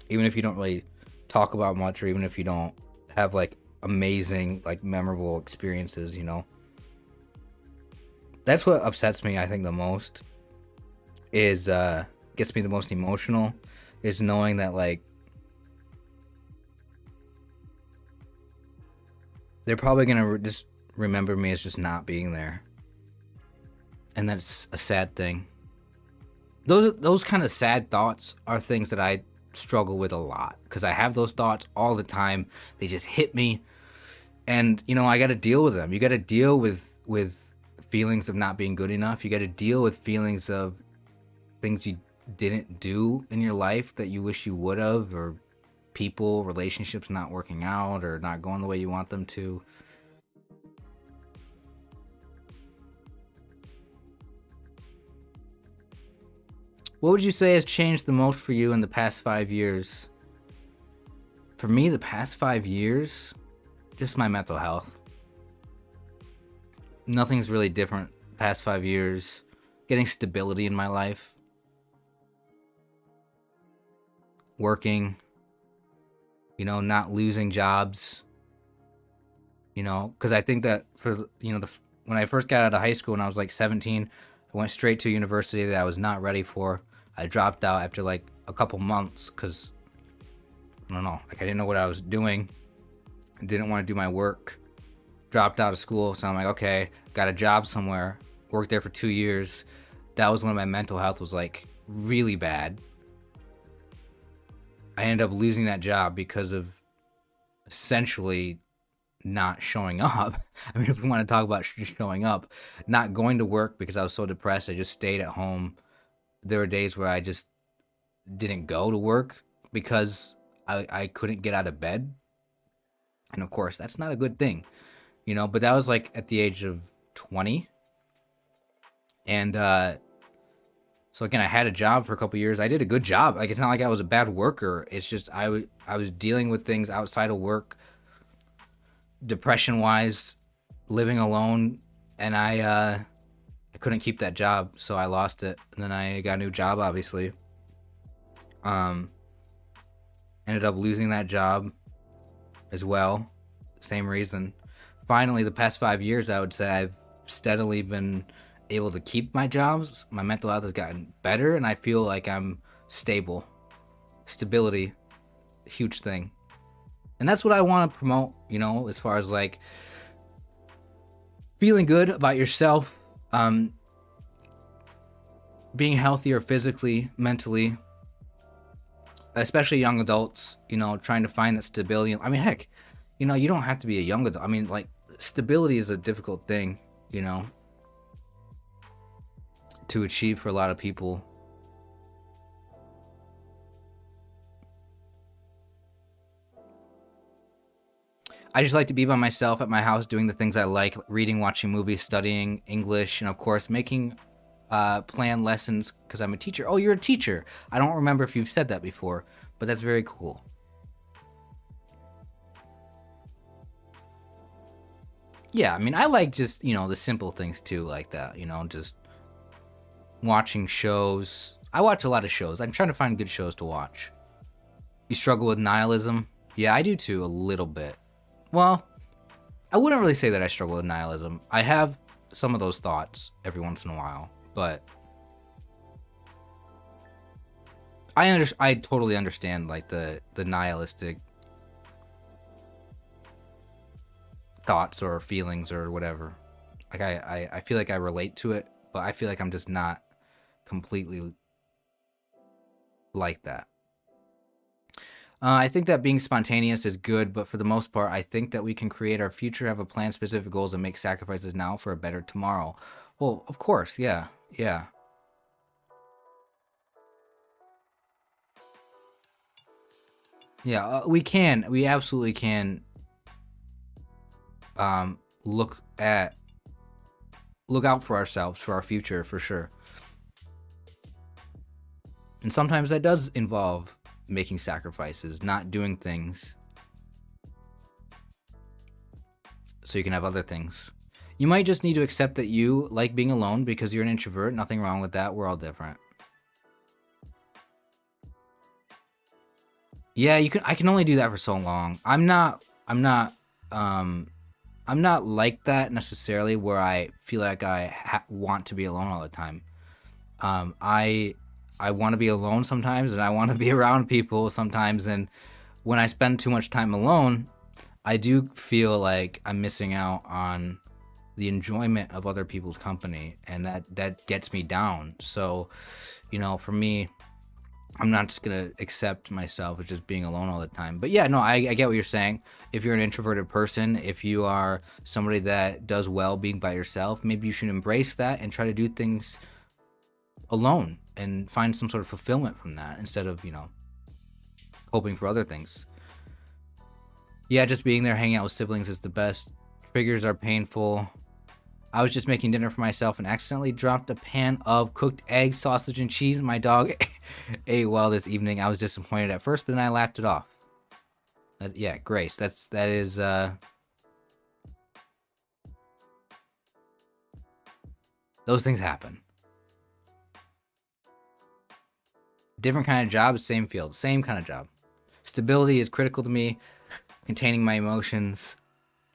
even if you don't really talk about much, or even if you don't have like amazing, like memorable experiences, that's what upsets me, I think, the most, is gets me the most emotional, is knowing that like they're probably gonna just remember me as just not being there, and that's a sad thing. Those kind of sad thoughts are things that I struggle with a lot, because I have those thoughts all the time. They just hit me, and I got to deal with them. You got to deal with feelings of not being good enough. You got to deal with feelings of things you didn't do in your life that you wish you would have, or people, relationships not working out or not going the way you want them to. What would you say has changed the most for you in the past 5 years? For me, the past 5 years, just my mental health. Nothing's really different past 5 years. Getting stability in my life, working, not losing jobs, because I think that for, when I first got out of high school when I was like 17, I went straight to university that I was not ready for. I dropped out after like a couple months because I don't know, like I didn't know what I was doing. I didn't want to do my work. Dropped out of school, so I'm like, okay, got a job somewhere. Worked there for 2 years. That was when my mental health was like really bad. I ended up losing that job because of essentially not showing up. I mean, if we want to talk about showing up, not going to work because I was so depressed, I just stayed at home. There were days where I just didn't go to work because I couldn't get out of bed. And of course, that's not a good thing, but that was like at the age of 20. And So again, I had a job for a couple years. I did a good job. Like, it's not like I was a bad worker. It's just I was dealing with things outside of work, depression wise, living alone, and I couldn't keep that job, so I lost it. And then I got a new job, obviously. Um, Ended up losing that job as well. Same reason. Finally, the past 5 years, I would say I've steadily been able to keep my jobs. My mental health has gotten better, and I feel like I'm stable. Stability, huge thing. And that's what I want to promote, as far as like feeling good about yourself, being healthier physically, mentally, especially young adults, trying to find that stability. I mean, heck, you don't have to be a young adult. I mean, like, stability is a difficult thing, to achieve for a lot of people. I just like to be by myself at my house doing the things I like, reading, watching movies, studying English, and of course making planned lessons because I'm a teacher. Oh, you're a teacher. I don't remember if you've said that before, but that's very cool. Yeah, I mean, I like just, the simple things too, like that, just watching shows. I watch a lot of shows. I'm trying to find good shows to watch. You struggle with nihilism? Yeah, I do too, a little bit. Well, I wouldn't really say that I struggle with nihilism. I have some of those thoughts every once in a while, but I totally understand like the nihilistic thoughts or feelings or whatever. Like I feel like I relate to it, but I feel like I'm just not completely like that. I think that being spontaneous is good, but for the most part, I think that we can create our future, have a plan, specific goals, and make sacrifices now for a better tomorrow. Well, of course, yeah, yeah, yeah. We can, we absolutely can. Look at, look out for ourselves, for our future, for sure. And sometimes that does involve making sacrifices, not doing things so you can have other things. You might just need to accept that you like being alone because you're an introvert. Nothing wrong with that. We're all different. Yeah, you can. I can only do that for so long. I'm not like that necessarily where I feel like I want to be alone all the time. I want to be alone sometimes, and I want to be around people sometimes. And when I spend too much time alone, I do feel like I'm missing out on the enjoyment of other people's company, and that gets me down. So, for me, I'm not just gonna accept myself as just being alone all the time. But yeah, no, I get what you're saying. If you're an introverted person, if you are somebody that does well being by yourself, maybe you should embrace that and try to do things alone and find some sort of fulfillment from that instead of, hoping for other things. Yeah, just being there, hanging out with siblings is the best. Triggers are painful. I was just making dinner for myself and accidentally dropped a pan of cooked eggs, sausage, and cheese. My dog ate well this evening. I was disappointed at first, but then I laughed it off. Yeah, Grace. That is. Those things happen. Different kind of job, same field, same kind of job. Stability is critical to me. Containing my emotions.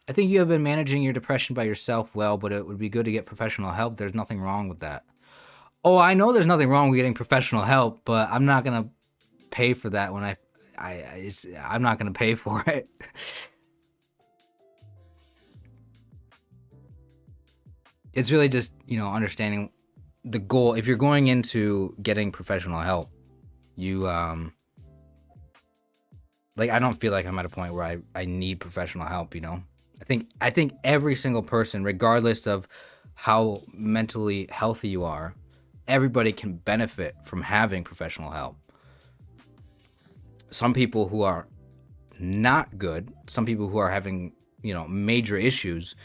I think you have been managing your depression by yourself well, but it would be good to get professional help. There's nothing wrong with that. Oh, I know there's nothing wrong with getting professional help, but I'm not gonna pay for that when I'm not gonna pay for it. It's really just, understanding the goal. If you're going into getting professional help, you like, I don't feel like I'm at a point where I need professional help. I think every single person, regardless of how mentally healthy you are, everybody can benefit from having professional help. Some people who are not good, some people who are having, major issues,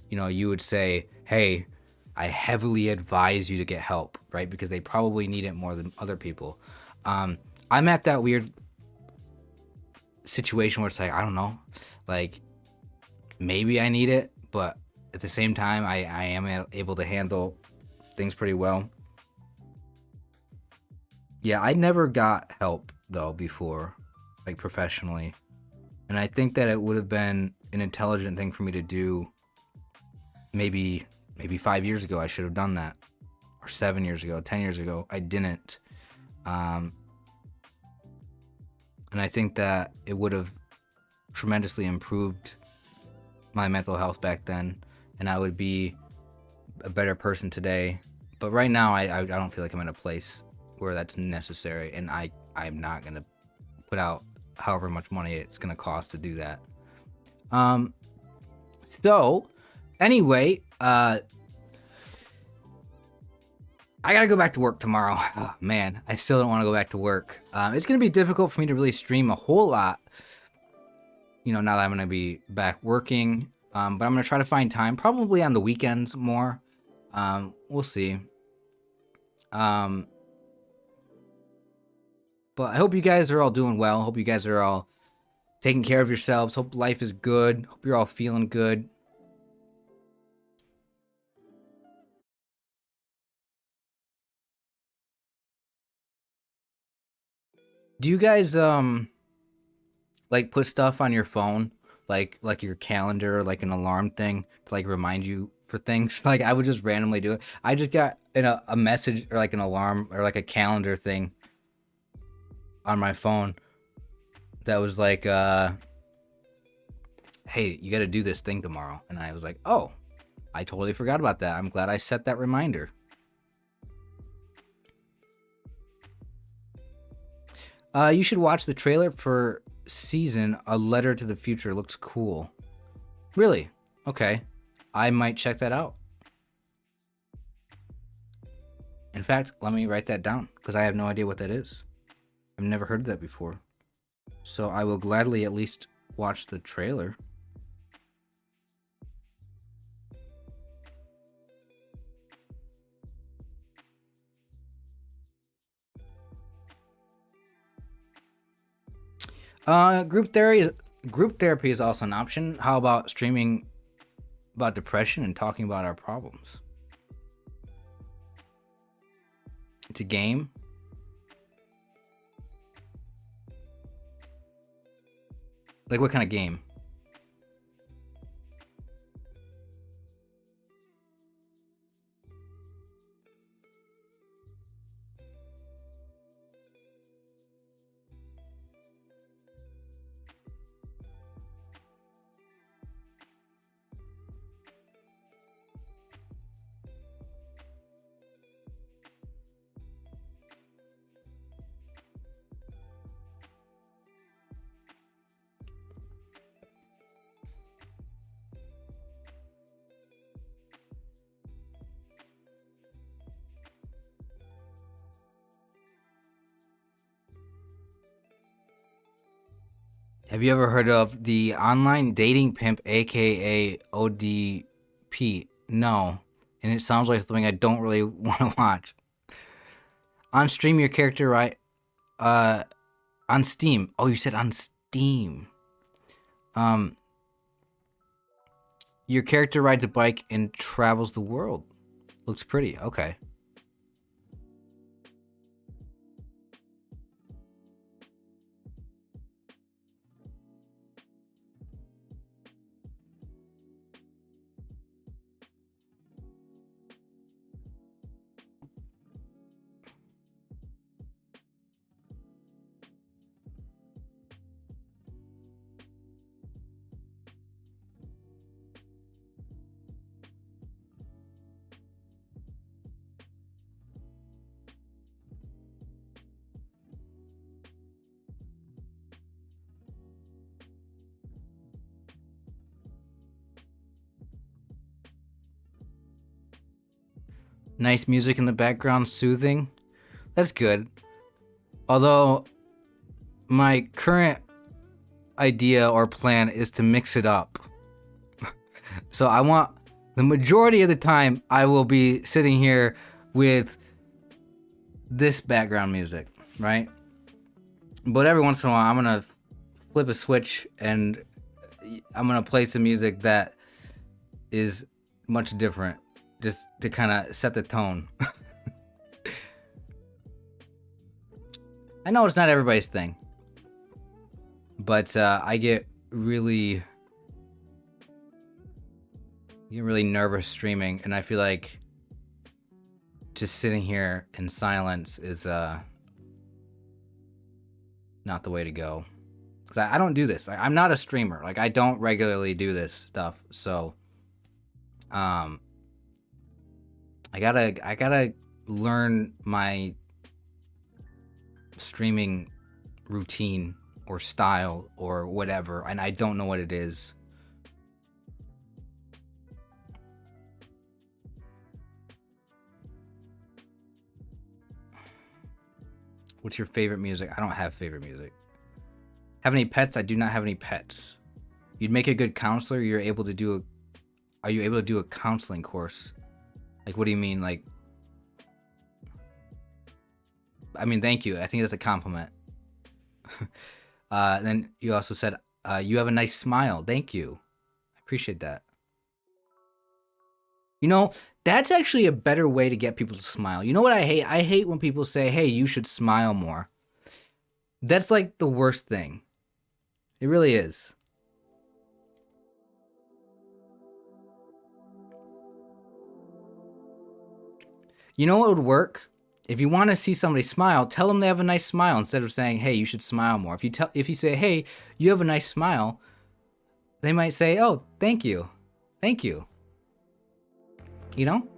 you would say, hey, I heavily advise you to get help, right? Because they probably need it more than other people. I'm at that weird situation where it's like, I don't know, like maybe I need it, but at the same time, I am able to handle things pretty well. Yeah, I never got help though before, like professionally. And I think that it would have been an intelligent thing for me to do maybe 5 years ago. I should have done that. Or 7 years ago, 10 years ago. I didn't. Um, and I think that it would have tremendously improved my mental health back then, and I would be a better person today. But right now, I don't feel like I'm in a place where that's necessary, and I'm not gonna put out however much money it's gonna cost to do that. So anyway, I gotta go back to work tomorrow. Oh, man, I still don't want to go back to work. It's gonna be difficult for me to really stream a whole lot, now that I'm gonna be back working. But I'm gonna try to find time, probably on the weekends more. We'll see. But I hope you guys are all doing well. Hope you guys are all taking care of yourselves. Hope life is good. Hope you're all feeling good. Do you guys like put stuff on your phone, like your calendar, like an alarm thing to like remind you for things? Like I would just randomly do it. I just got a message or like an alarm or like a calendar thing on my phone that was like, hey, you got to do this thing tomorrow. And I was like, oh, I totally forgot about that. I'm glad I set that reminder. You should watch the trailer for Season A Letter to the Future. Looks cool. Really? Okay. I might check that out. In fact, let me write that down because I have no idea what that is. I've never heard of that before. So I will gladly at least watch the trailer. Group therapy is also an option. How about streaming about depression and talking about our problems? It's a game. Like what kind of game? Have you ever heard of the online dating pimp, aka ODP? No. And it sounds like something I don't really want to watch. On stream, your character, right? On Steam. Oh, you said on Steam. Your character rides a bike and travels the world. Looks pretty. Okay. Nice music in the background, soothing. That's good. Although my current idea or plan is to mix it up. So I want The majority of the time, I will be sitting here with this background music, right? But every once in a while, I'm gonna flip a switch and I'm gonna play some music that is much different, just to kind of set the tone. I know it's not everybody's thing, but I get really nervous streaming, and I feel like just sitting here in silence is not the way to go. Because I don't do this. I'm not a streamer. Like, I don't regularly do this stuff. So, I gotta learn my streaming routine or style or whatever, and I don't know what it is. What's your favorite music? I don't have favorite music. Have any pets? I do not have any pets. You'd make a good counselor. Are you able to do a counseling course? Like, what do you mean? Like, I mean, thank you. I think that's a compliment. Then you also said, you have a nice smile. Thank you. I appreciate that. You know, that's actually a better way to get people to smile. You know what I hate? I hate when people say, hey, you should smile more. That's like the worst thing. It really is. You know what would work? If you want to see somebody smile, tell them they have a nice smile instead of saying, hey, you should smile more. If you say, hey, you have a nice smile, they might say, oh, thank you. Thank you. You know?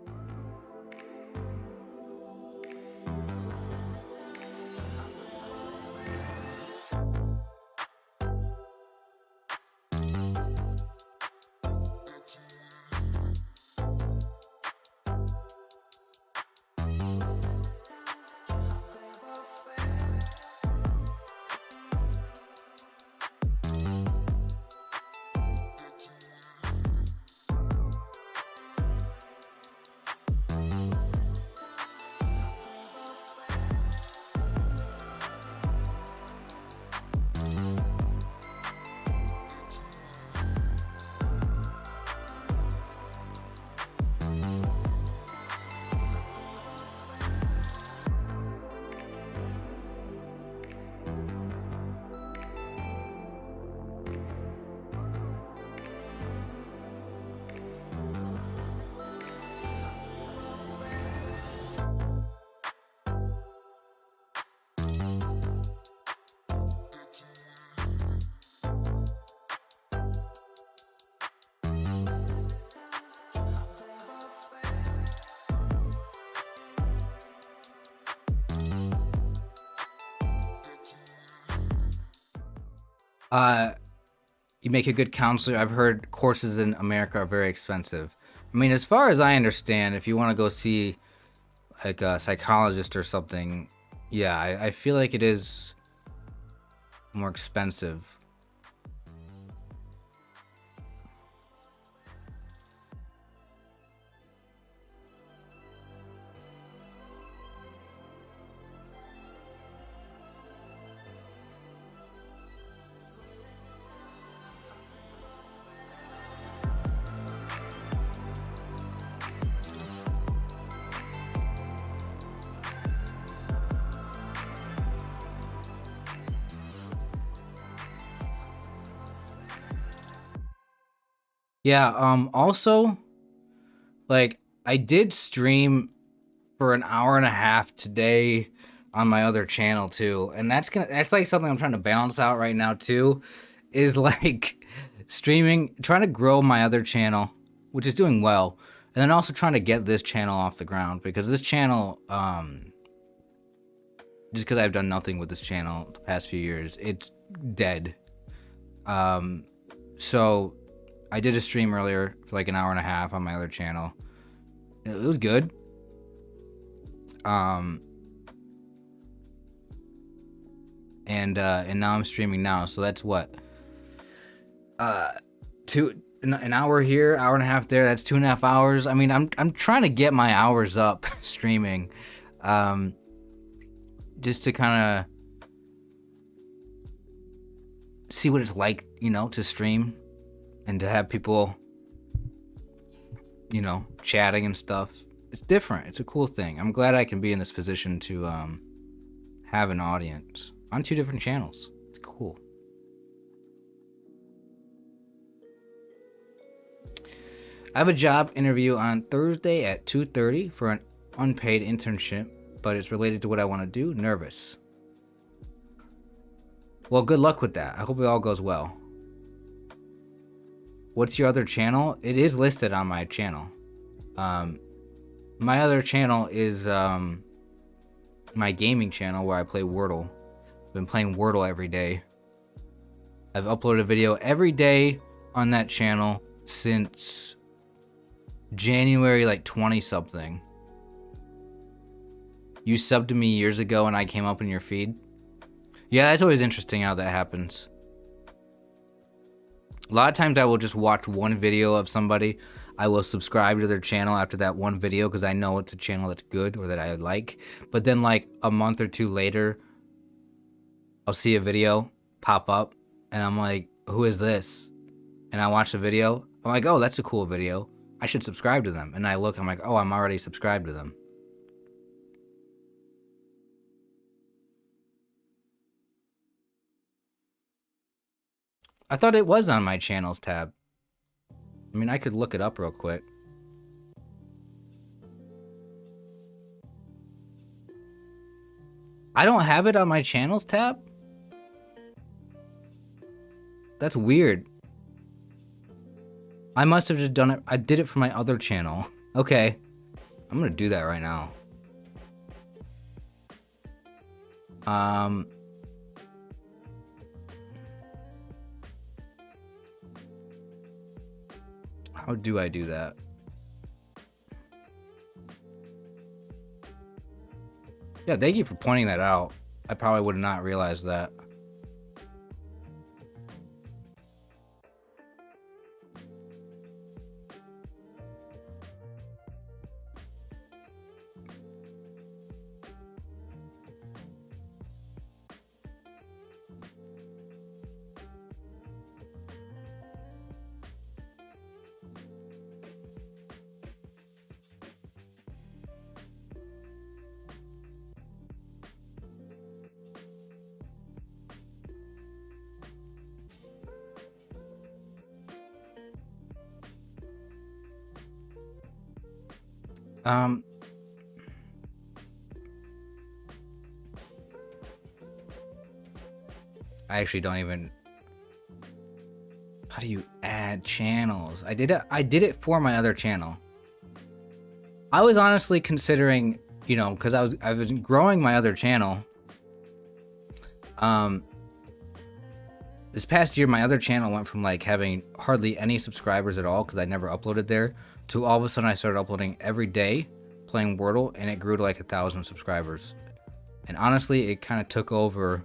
You make a good counselor. I've heard courses in America are very expensive. I mean, as far as I understand, if you want to go see like a psychologist or something, yeah, I feel like it is more expensive. Yeah, also, like, I did stream for an hour and a half today on my other channel too, and that's like something I'm trying to balance out right now too, is like streaming, trying to grow my other channel, which is doing well, and then also trying to get this channel off the ground, because this channel, just because I've done nothing with this channel the past few years, it's dead. So I did a stream earlier for like an hour and a half on my other channel. It was good. And now I'm streaming now, so that's what, an hour here, hour and a half there. That's 2.5 hours. I mean, I'm trying to get my hours up streaming, um, just to kind of see what it's like, to stream and to have people, chatting and stuff. It's different. It's a cool thing. I'm glad I can be in this position to have an audience on 2 different channels. It's cool. I have a job interview on Thursday at 2:30 for an unpaid internship, but it's related to what I want to do. Nervous. Well, good luck with that. I hope it all goes well. What's your other channel? It is listed on my channel. My other channel is my gaming channel where I play Wordle. I've been playing Wordle every day. I've uploaded a video every day on that channel since January 20 something. You subbed to me years ago and I came up in your feed. Yeah, that's always interesting how that happens. A lot of times I will just watch one video of somebody. I will subscribe to their channel after that one video because I know it's a channel that's good or that I like. But then a month or 2 later, I'll see a video pop up and I'm like, who is this? And I watch the video. I'm like, oh, that's a cool video. I should subscribe to them. And I look, I'm like, oh, I'm already subscribed to them. I thought it was on my channels tab. I mean, I could look it up real quick. I don't have it on my channels tab? That's weird. I must have just done it. I did it for my other channel. Okay. I'm gonna do that right now. How do I do that? Yeah, thank you for pointing that out. I probably would have not realized that. I actually don't even. How do you add channels? I did it for my other channel. I was honestly considering, because I was growing my other channel. This past year, my other channel went from having hardly any subscribers at all because I never uploaded there to all of a sudden I started uploading every day, playing Wordle, and it grew to 1,000 subscribers. And honestly, it kind of took over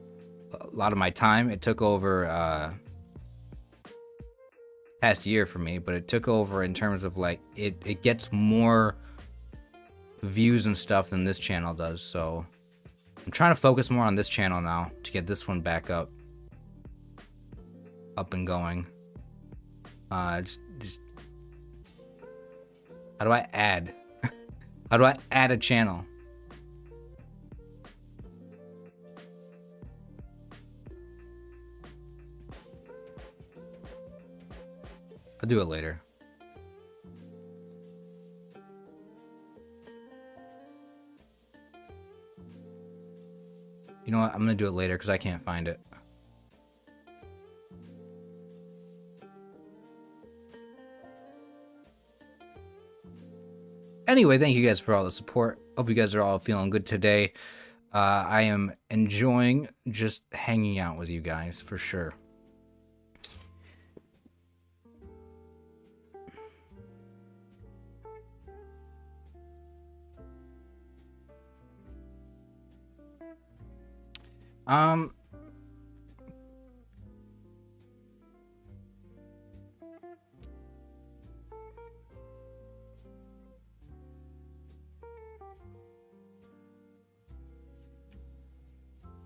a lot of my time. It took over past year for me, but it took over in terms of it gets more views and stuff than this channel does. So I'm trying to focus more on this channel now to get this one back up and going. Just how do I add? How do I add a channel? I'll do it later. You know what? I'm gonna do it later because I can't find it. Anyway, thank you guys for all the support. Hope you guys are all feeling good today. I am enjoying just hanging out with you guys for sure.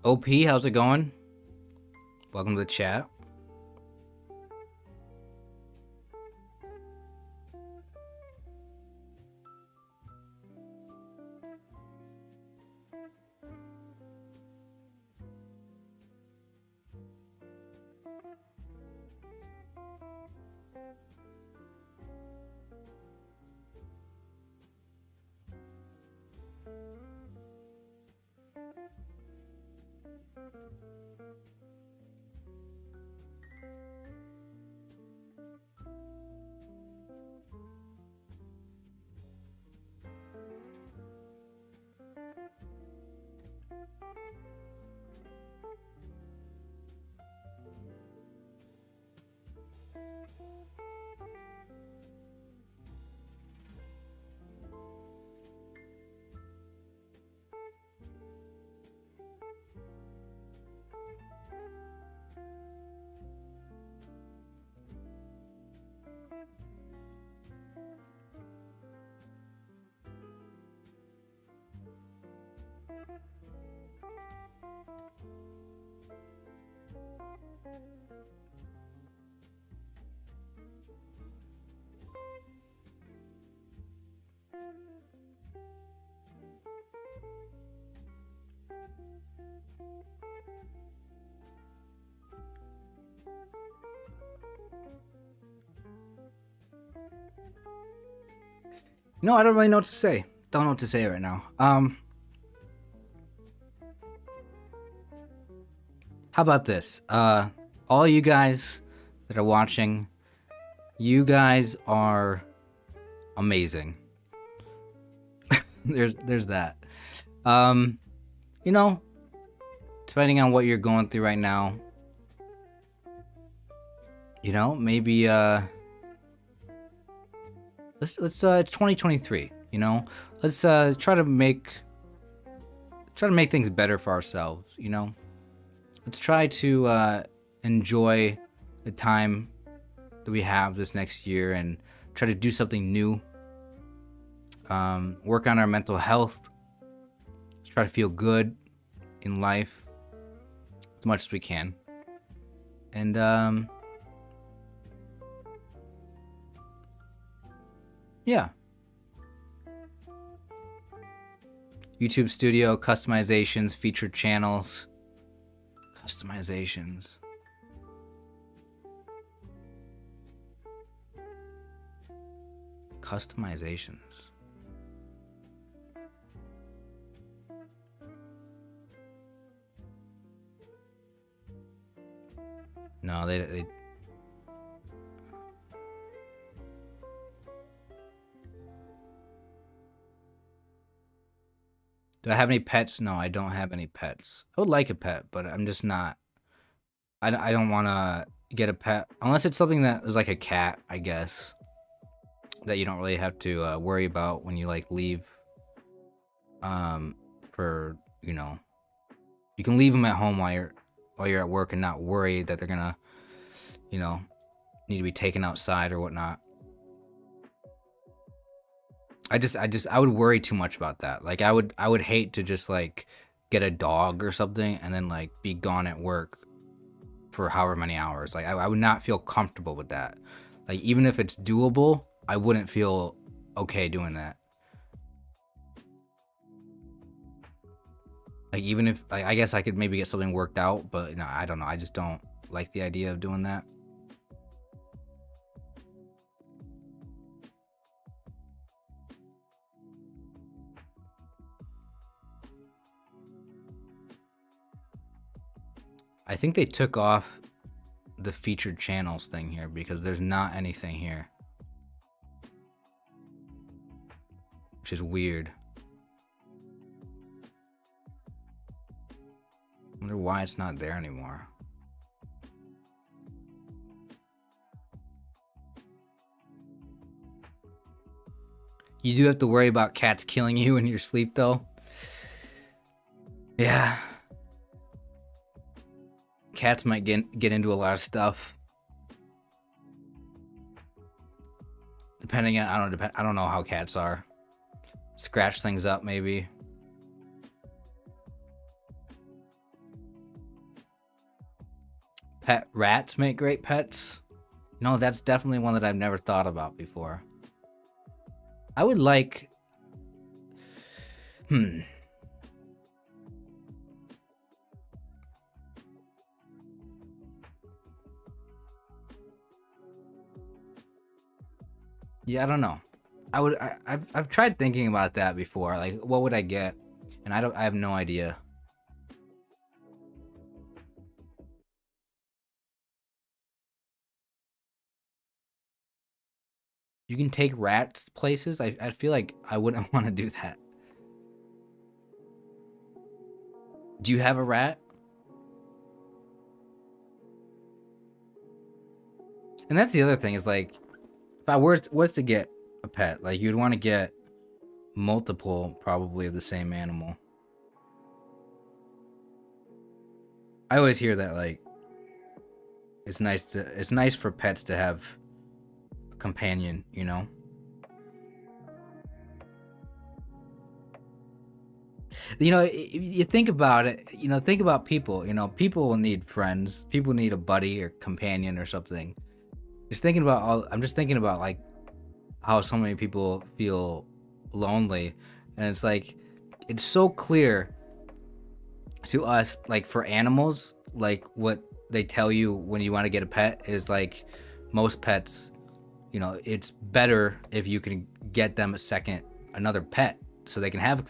OP, how's it going? Welcome to the chat. No, I don't really know what to say. Don't know what to say right now. How about this? All you guys that are watching, you guys are amazing. there's that. You know, depending on what you're going through right now, you know, maybe let's it's 2023, you know. Let's try to make things better for ourselves, you know. Let's try to enjoy the time that we have this next year and try to do something new. Work on our mental health. Let's try to feel good in life as much as we can. And yeah. YouTube Studio, customizations, featured channels. Customizations. Customizations. No, they Do I have any pets? No, I don't have any pets. I would like a pet, but I'm just not. I don't want to get a pet unless it's something that is like a cat, I guess, that you don't really have to worry about when you like leave. For you know, you can leave them at home while you're at work and not worry that they're gonna, you know, need to be taken outside or whatnot. I would worry too much about that. Like I would hate to just like get a dog or something and then like be gone at work for however many hours. Like I would not feel comfortable with that. Like even if it's doable, I wouldn't feel okay doing that. Like even if I guess I could maybe get something worked out, but no, I don't know. I just don't like the idea of doing that. I think they took off the featured channels thing here because there's not anything here, which is weird. I wonder why it's not there anymore. You do have to worry about cats killing you in your sleep, though. Yeah. Cats might get into a lot of stuff. Depending on I don't know how cats are. Scratch things up maybe. Pet rats make great pets. No, that's definitely one that I've never thought about before. I would like... Yeah, I don't know. I've tried thinking about that before. Like, what would I get? And I have no idea. You can take rats places? I feel like I wouldn't want to do that. Do you have a rat? And that's the other thing is like, if I was to get a pet, like you'd want to get multiple probably of the same animal. I always hear that like it's nice for pets to have a companion, you know? You know, you think about it, you know, think about people, you know, people will need friends, people need a buddy or companion or something. I'm just thinking about like how so many people feel lonely, and it's like it's so clear to us, like for animals, like what they tell you when you want to get a pet is like most pets, you know, it's better if you can get them another pet so they can have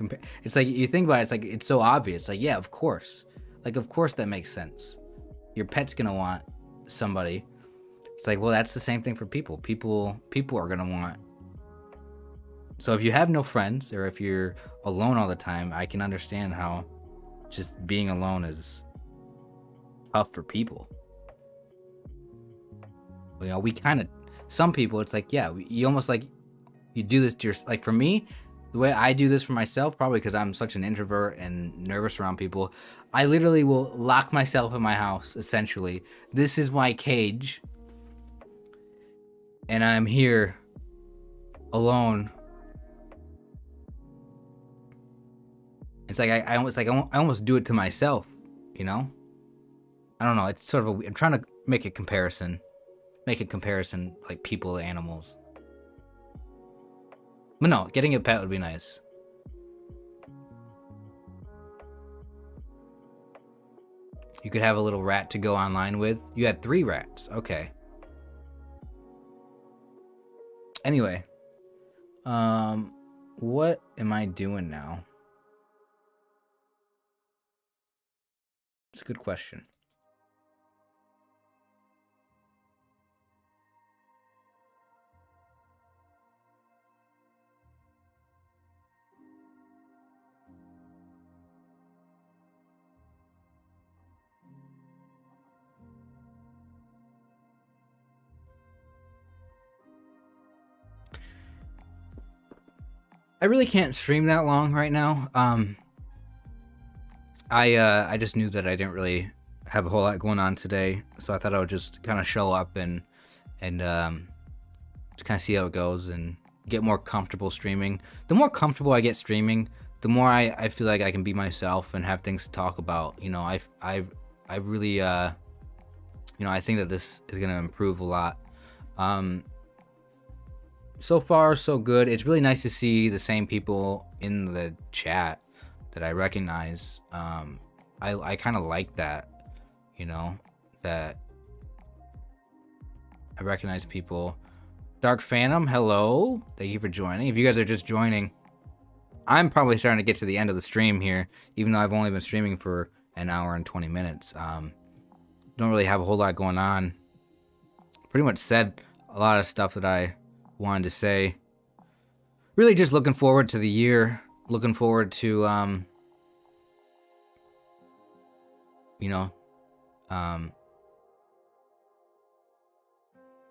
it's like you think about it, it's like it's so obvious, like yeah, of course, like of course that makes sense. Your pet's gonna want somebody. It's like, well, that's the same thing for people. People are gonna want. So if you have no friends or if you're alone all the time, I can understand how just being alone is tough for people. You know, some people, it's like, yeah, you almost like you do this to like for me, the way I do this for myself, probably because I'm such an introvert and nervous around people, I literally will lock myself in my house, essentially. This is my cage. And I'm here alone. It's like I almost do it to myself, you know? I don't know, it's sort of I'm trying to make a comparison like people to animals. But no, getting a pet would be nice. You could have a little rat to go online with. You had 3 rats. Okay. Anyway, what am I doing now? It's a good question. I really can't stream that long right now. I just knew that I didn't really have a whole lot going on today, so I thought I would just kind of show up and just kind of see how it goes and get more comfortable streaming. The more comfortable I get streaming, the more I feel like I can be myself and have things to talk about. You know, I really you know, I think that this is gonna improve a lot. So far so good. It's really nice to see the same people in the chat that I recognize. I kind of like that, you know, that I recognize people. Dark Phantom, hello. Thank you for joining. If you guys are just joining, I'm probably starting to get to the end of the stream here, even though I've only been streaming for an hour and 20 minutes. Don't really have a whole lot going on. Pretty much said a lot of stuff that I wanted to say. Really just looking forward to the year. Looking forward to, you know,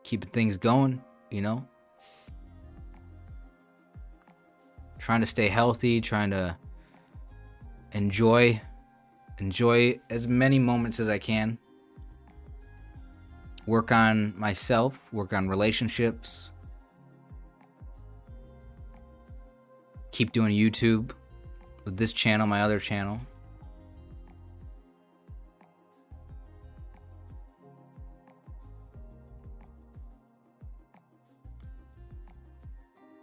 keeping things going, you know. Trying to stay healthy, trying to enjoy as many moments as I can. Work on myself, work on relationships. Keep doing YouTube with this channel, my other channel.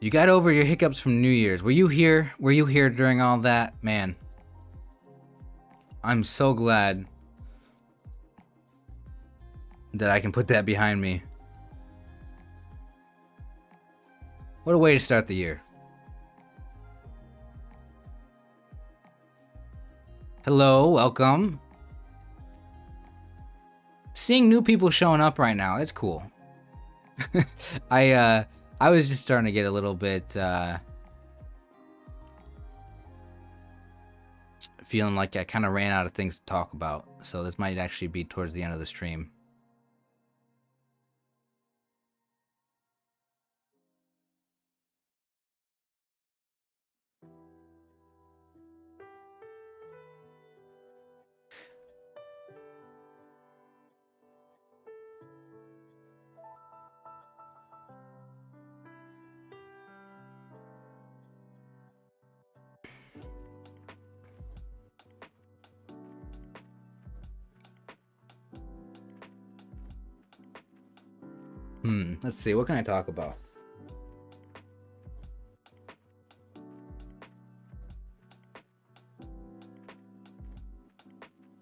You got over your hiccups from New Year's. Were you here? Were you here during all that? Man, I'm so glad that I can put that behind me. What a way to start the year. Hello, welcome. Seeing new people showing up right now, it's cool. I was just starting to get a little bit feeling like I kind of ran out of things to talk about. So this might actually be towards the end of the stream. Let's see, what can I talk about?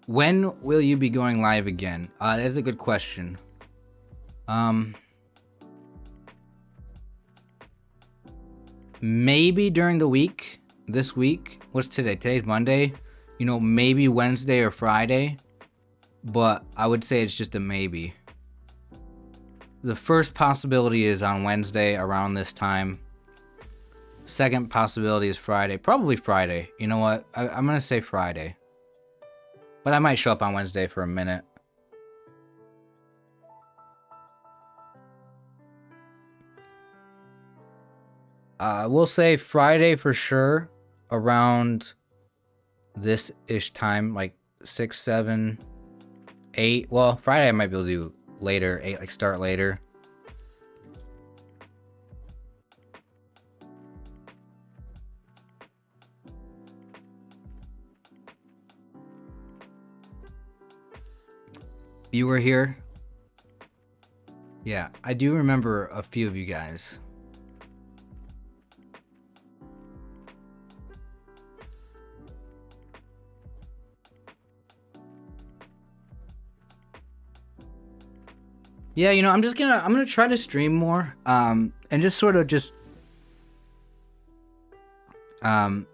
When will you be going live again? That's a good question. Maybe during the week. This week. What's today? Today's Monday. You know, maybe Wednesday or Friday. But I would say it's just a maybe. The first possibility is on Wednesday around this time. Second possibility is Friday. Probably Friday. You know what? I'm going to say Friday. But I might show up on Wednesday for a minute. We'll say Friday for sure. Around this-ish time. Like 6, 7, 8. Well, Friday I might be able to do later. 8, like start later. You were here? Yeah, I do remember a few of you guys. Yeah, you know, I'm gonna try to stream more, and just sort of just, I'm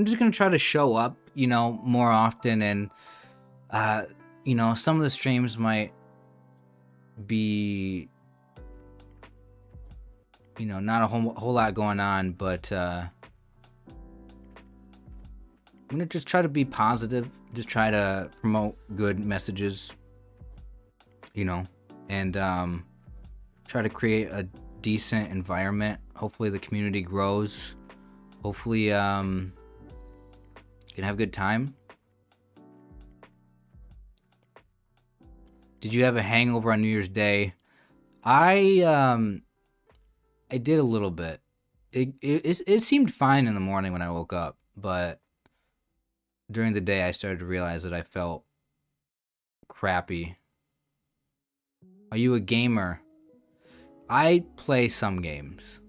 just gonna try to show up, you know, more often, and, you know, some of the streams might be, you know, not a whole lot going on, but, I'm gonna just try to be positive, just try to promote good messages, you know, and try to create a decent environment. Hopefully the community grows. Hopefully you can have a good time. Did you have a hangover on New Year's Day? I did a little bit. It seemed fine in the morning when I woke up, but during the day I started to realize that I felt crappy. Are you a gamer? I play some games.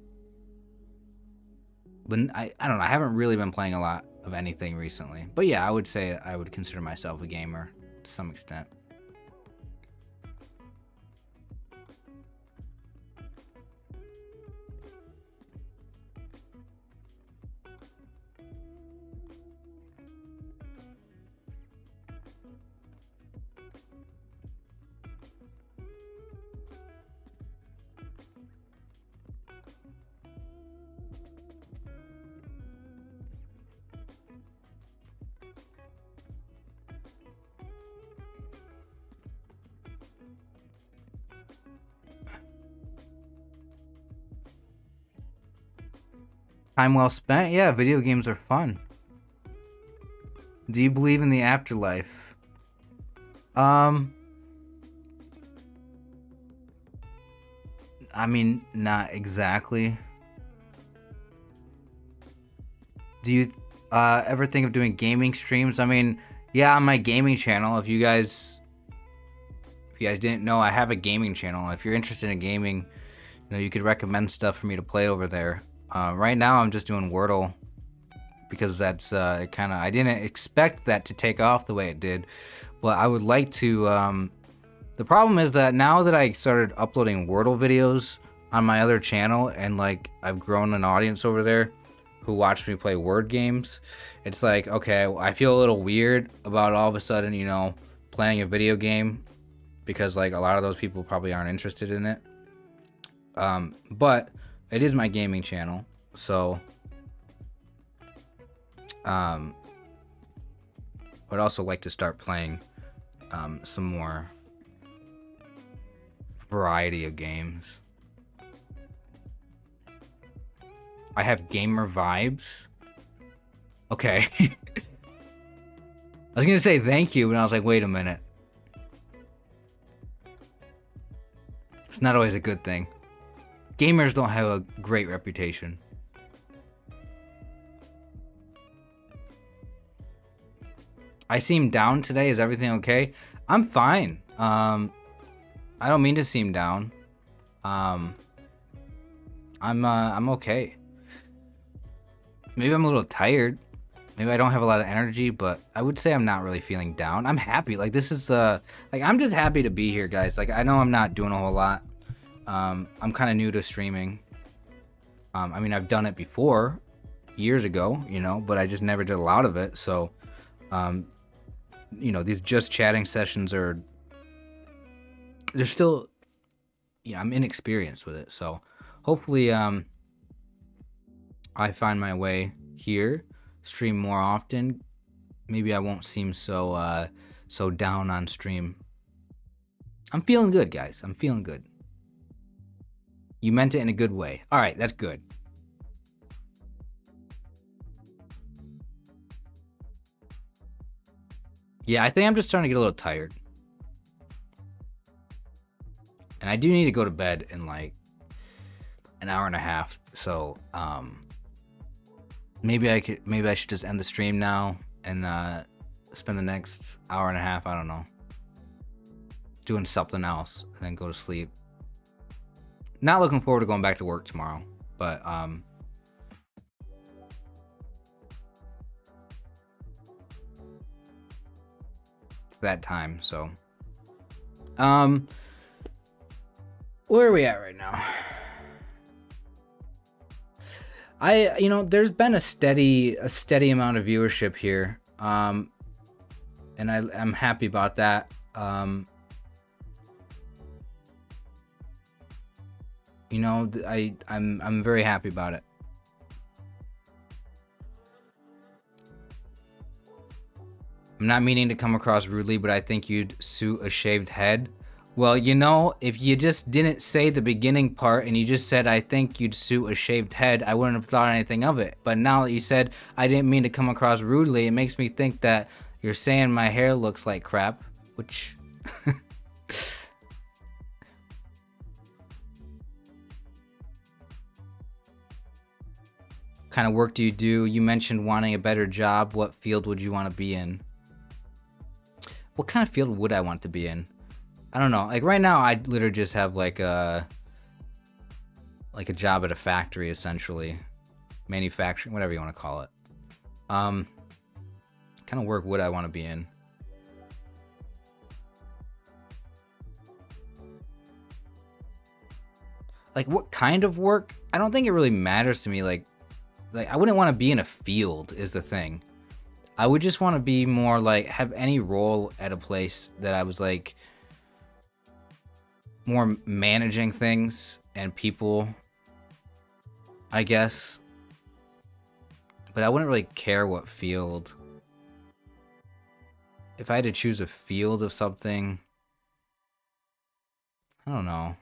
But I don't know, I haven't really been playing a lot of anything recently. But yeah, I would say I would consider myself a gamer to some extent. Time well spent? Yeah, video games are fun. Do you believe in the afterlife? I mean, not exactly. Do you ever think of doing gaming streams? I mean, yeah, on my gaming channel, if you guys If you guys didn't know, I have a gaming channel. If you're interested in gaming, you know, you could recommend stuff for me to play over there. Right now, I'm just doing Wordle because that's kind of, I didn't expect that to take off the way it did, but I would like to. The problem is that now that I started uploading Wordle videos on my other channel, and like I've grown an audience over there who watch me play word games, it's like, okay, I feel a little weird about all of a sudden, you know, playing a video game, because like a lot of those people probably aren't interested in it. But it is my gaming channel, so I'd also like to start playing some more variety of games. I have gamer vibes. Okay. I was gonna say thank you, and I was like, wait a minute. It's not always a good thing. Gamers don't have a great reputation. I seem down today. Is everything okay? I'm fine. I don't mean to seem down. I'm okay. Maybe I'm a little tired. Maybe I don't have a lot of energy, but I would say I'm not really feeling down. I'm happy. Like, this is like, I'm just happy to be here, guys. Like, I know I'm not doing a whole lot. I'm kind of new to streaming. I mean, I've done it before years ago, you know, but I just never did a lot of it. So, you know, these just chatting sessions are, they're still, yeah, I'm inexperienced with it. So hopefully, I find my way here, stream more often. Maybe I won't seem so so down on stream. I'm feeling good, guys. I'm feeling good. You meant it in a good way. All right, that's good. Yeah, I think I'm just starting to get a little tired. And I do need to go to bed in like an hour and a half. So, maybe I should just end the stream now and spend the next hour and a half, I don't know, doing something else and then go to sleep. Not looking forward to going back to work tomorrow, but it's that time. So where are we at right now? You know, there's been a steady amount of viewership here, and I'm happy about that. You know, I'm very happy about it. I'm not meaning to come across rudely, but I think you'd suit a shaved head. Well, you know, if you just didn't say the beginning part and you just said, I think you'd suit a shaved head, I wouldn't have thought anything of it. But now that you said, I didn't mean to come across rudely, it makes me think that you're saying my hair looks like crap, which... What kind of work do you do? You mentioned wanting a better job. What field would you want to be in? What kind of field would I want to be in? I don't know. Like right now, I literally just have like a job at a factory, essentially, manufacturing, whatever you want to call it. Kind of work would I want to be in? Like what kind of work? I don't think it really matters to me. Like I wouldn't want to be in a field is the thing. I would just want to be more like have any role at a place that I was like more managing things and people, I guess. But I wouldn't really care what field. If I had to choose a field of something, I don't know.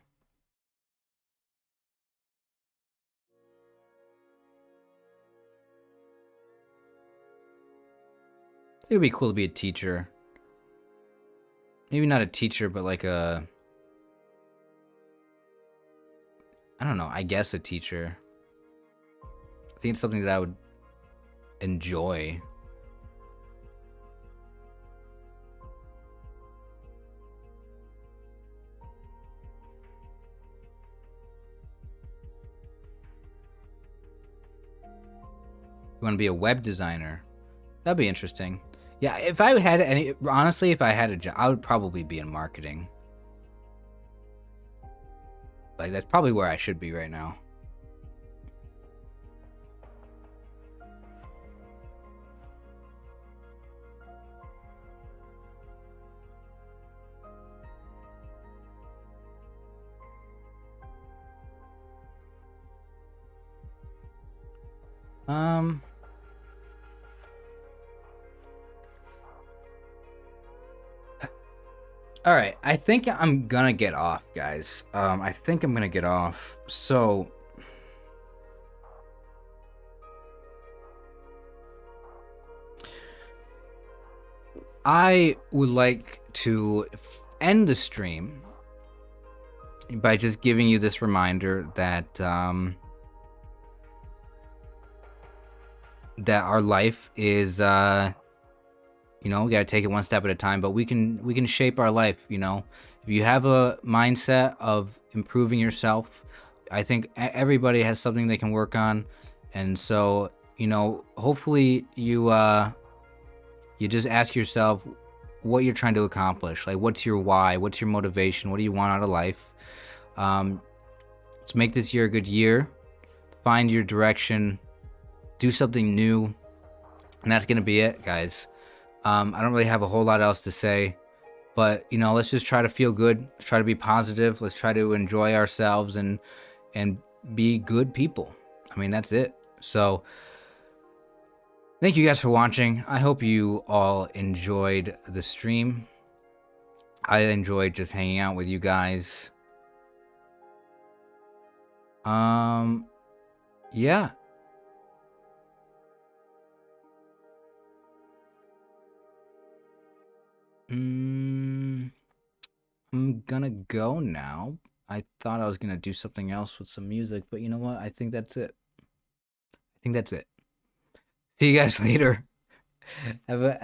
I think it'd be cool to be a teacher. Maybe not a teacher, but like a... I don't know, I guess a teacher. I think it's something that I would enjoy. You want to be a web designer? That'd be interesting. Yeah, if I had any, honestly, if I had a job, I would probably be in marketing. Like that's probably where I should be right now. Um, all right, I think I'm gonna get off, guys. I think I'm gonna get off. So I would like to end the stream by just giving you this reminder that that our life is you know, we got to take it one step at a time, but we can shape our life, you know. If you have a mindset of improving yourself, I think everybody has something they can work on. And so, you know, hopefully you just ask yourself what you're trying to accomplish. Like what's your why? What's your motivation? What do you want out of life? Um let's make this year a good year. Find your direction, do something new, and that's going to be it, guys. I don't really have a whole lot else to say, but you know, let's just try to feel good. Let's try to be positive. Let's try to enjoy ourselves and be good people. I mean, that's it. So, thank you guys for watching. I hope you all enjoyed the stream. I enjoyed just hanging out with you guys. Yeah. I'm gonna go now. I thought I was gonna do something else with some music, but you know what? I think that's it. I think that's it. See you guys later. Have a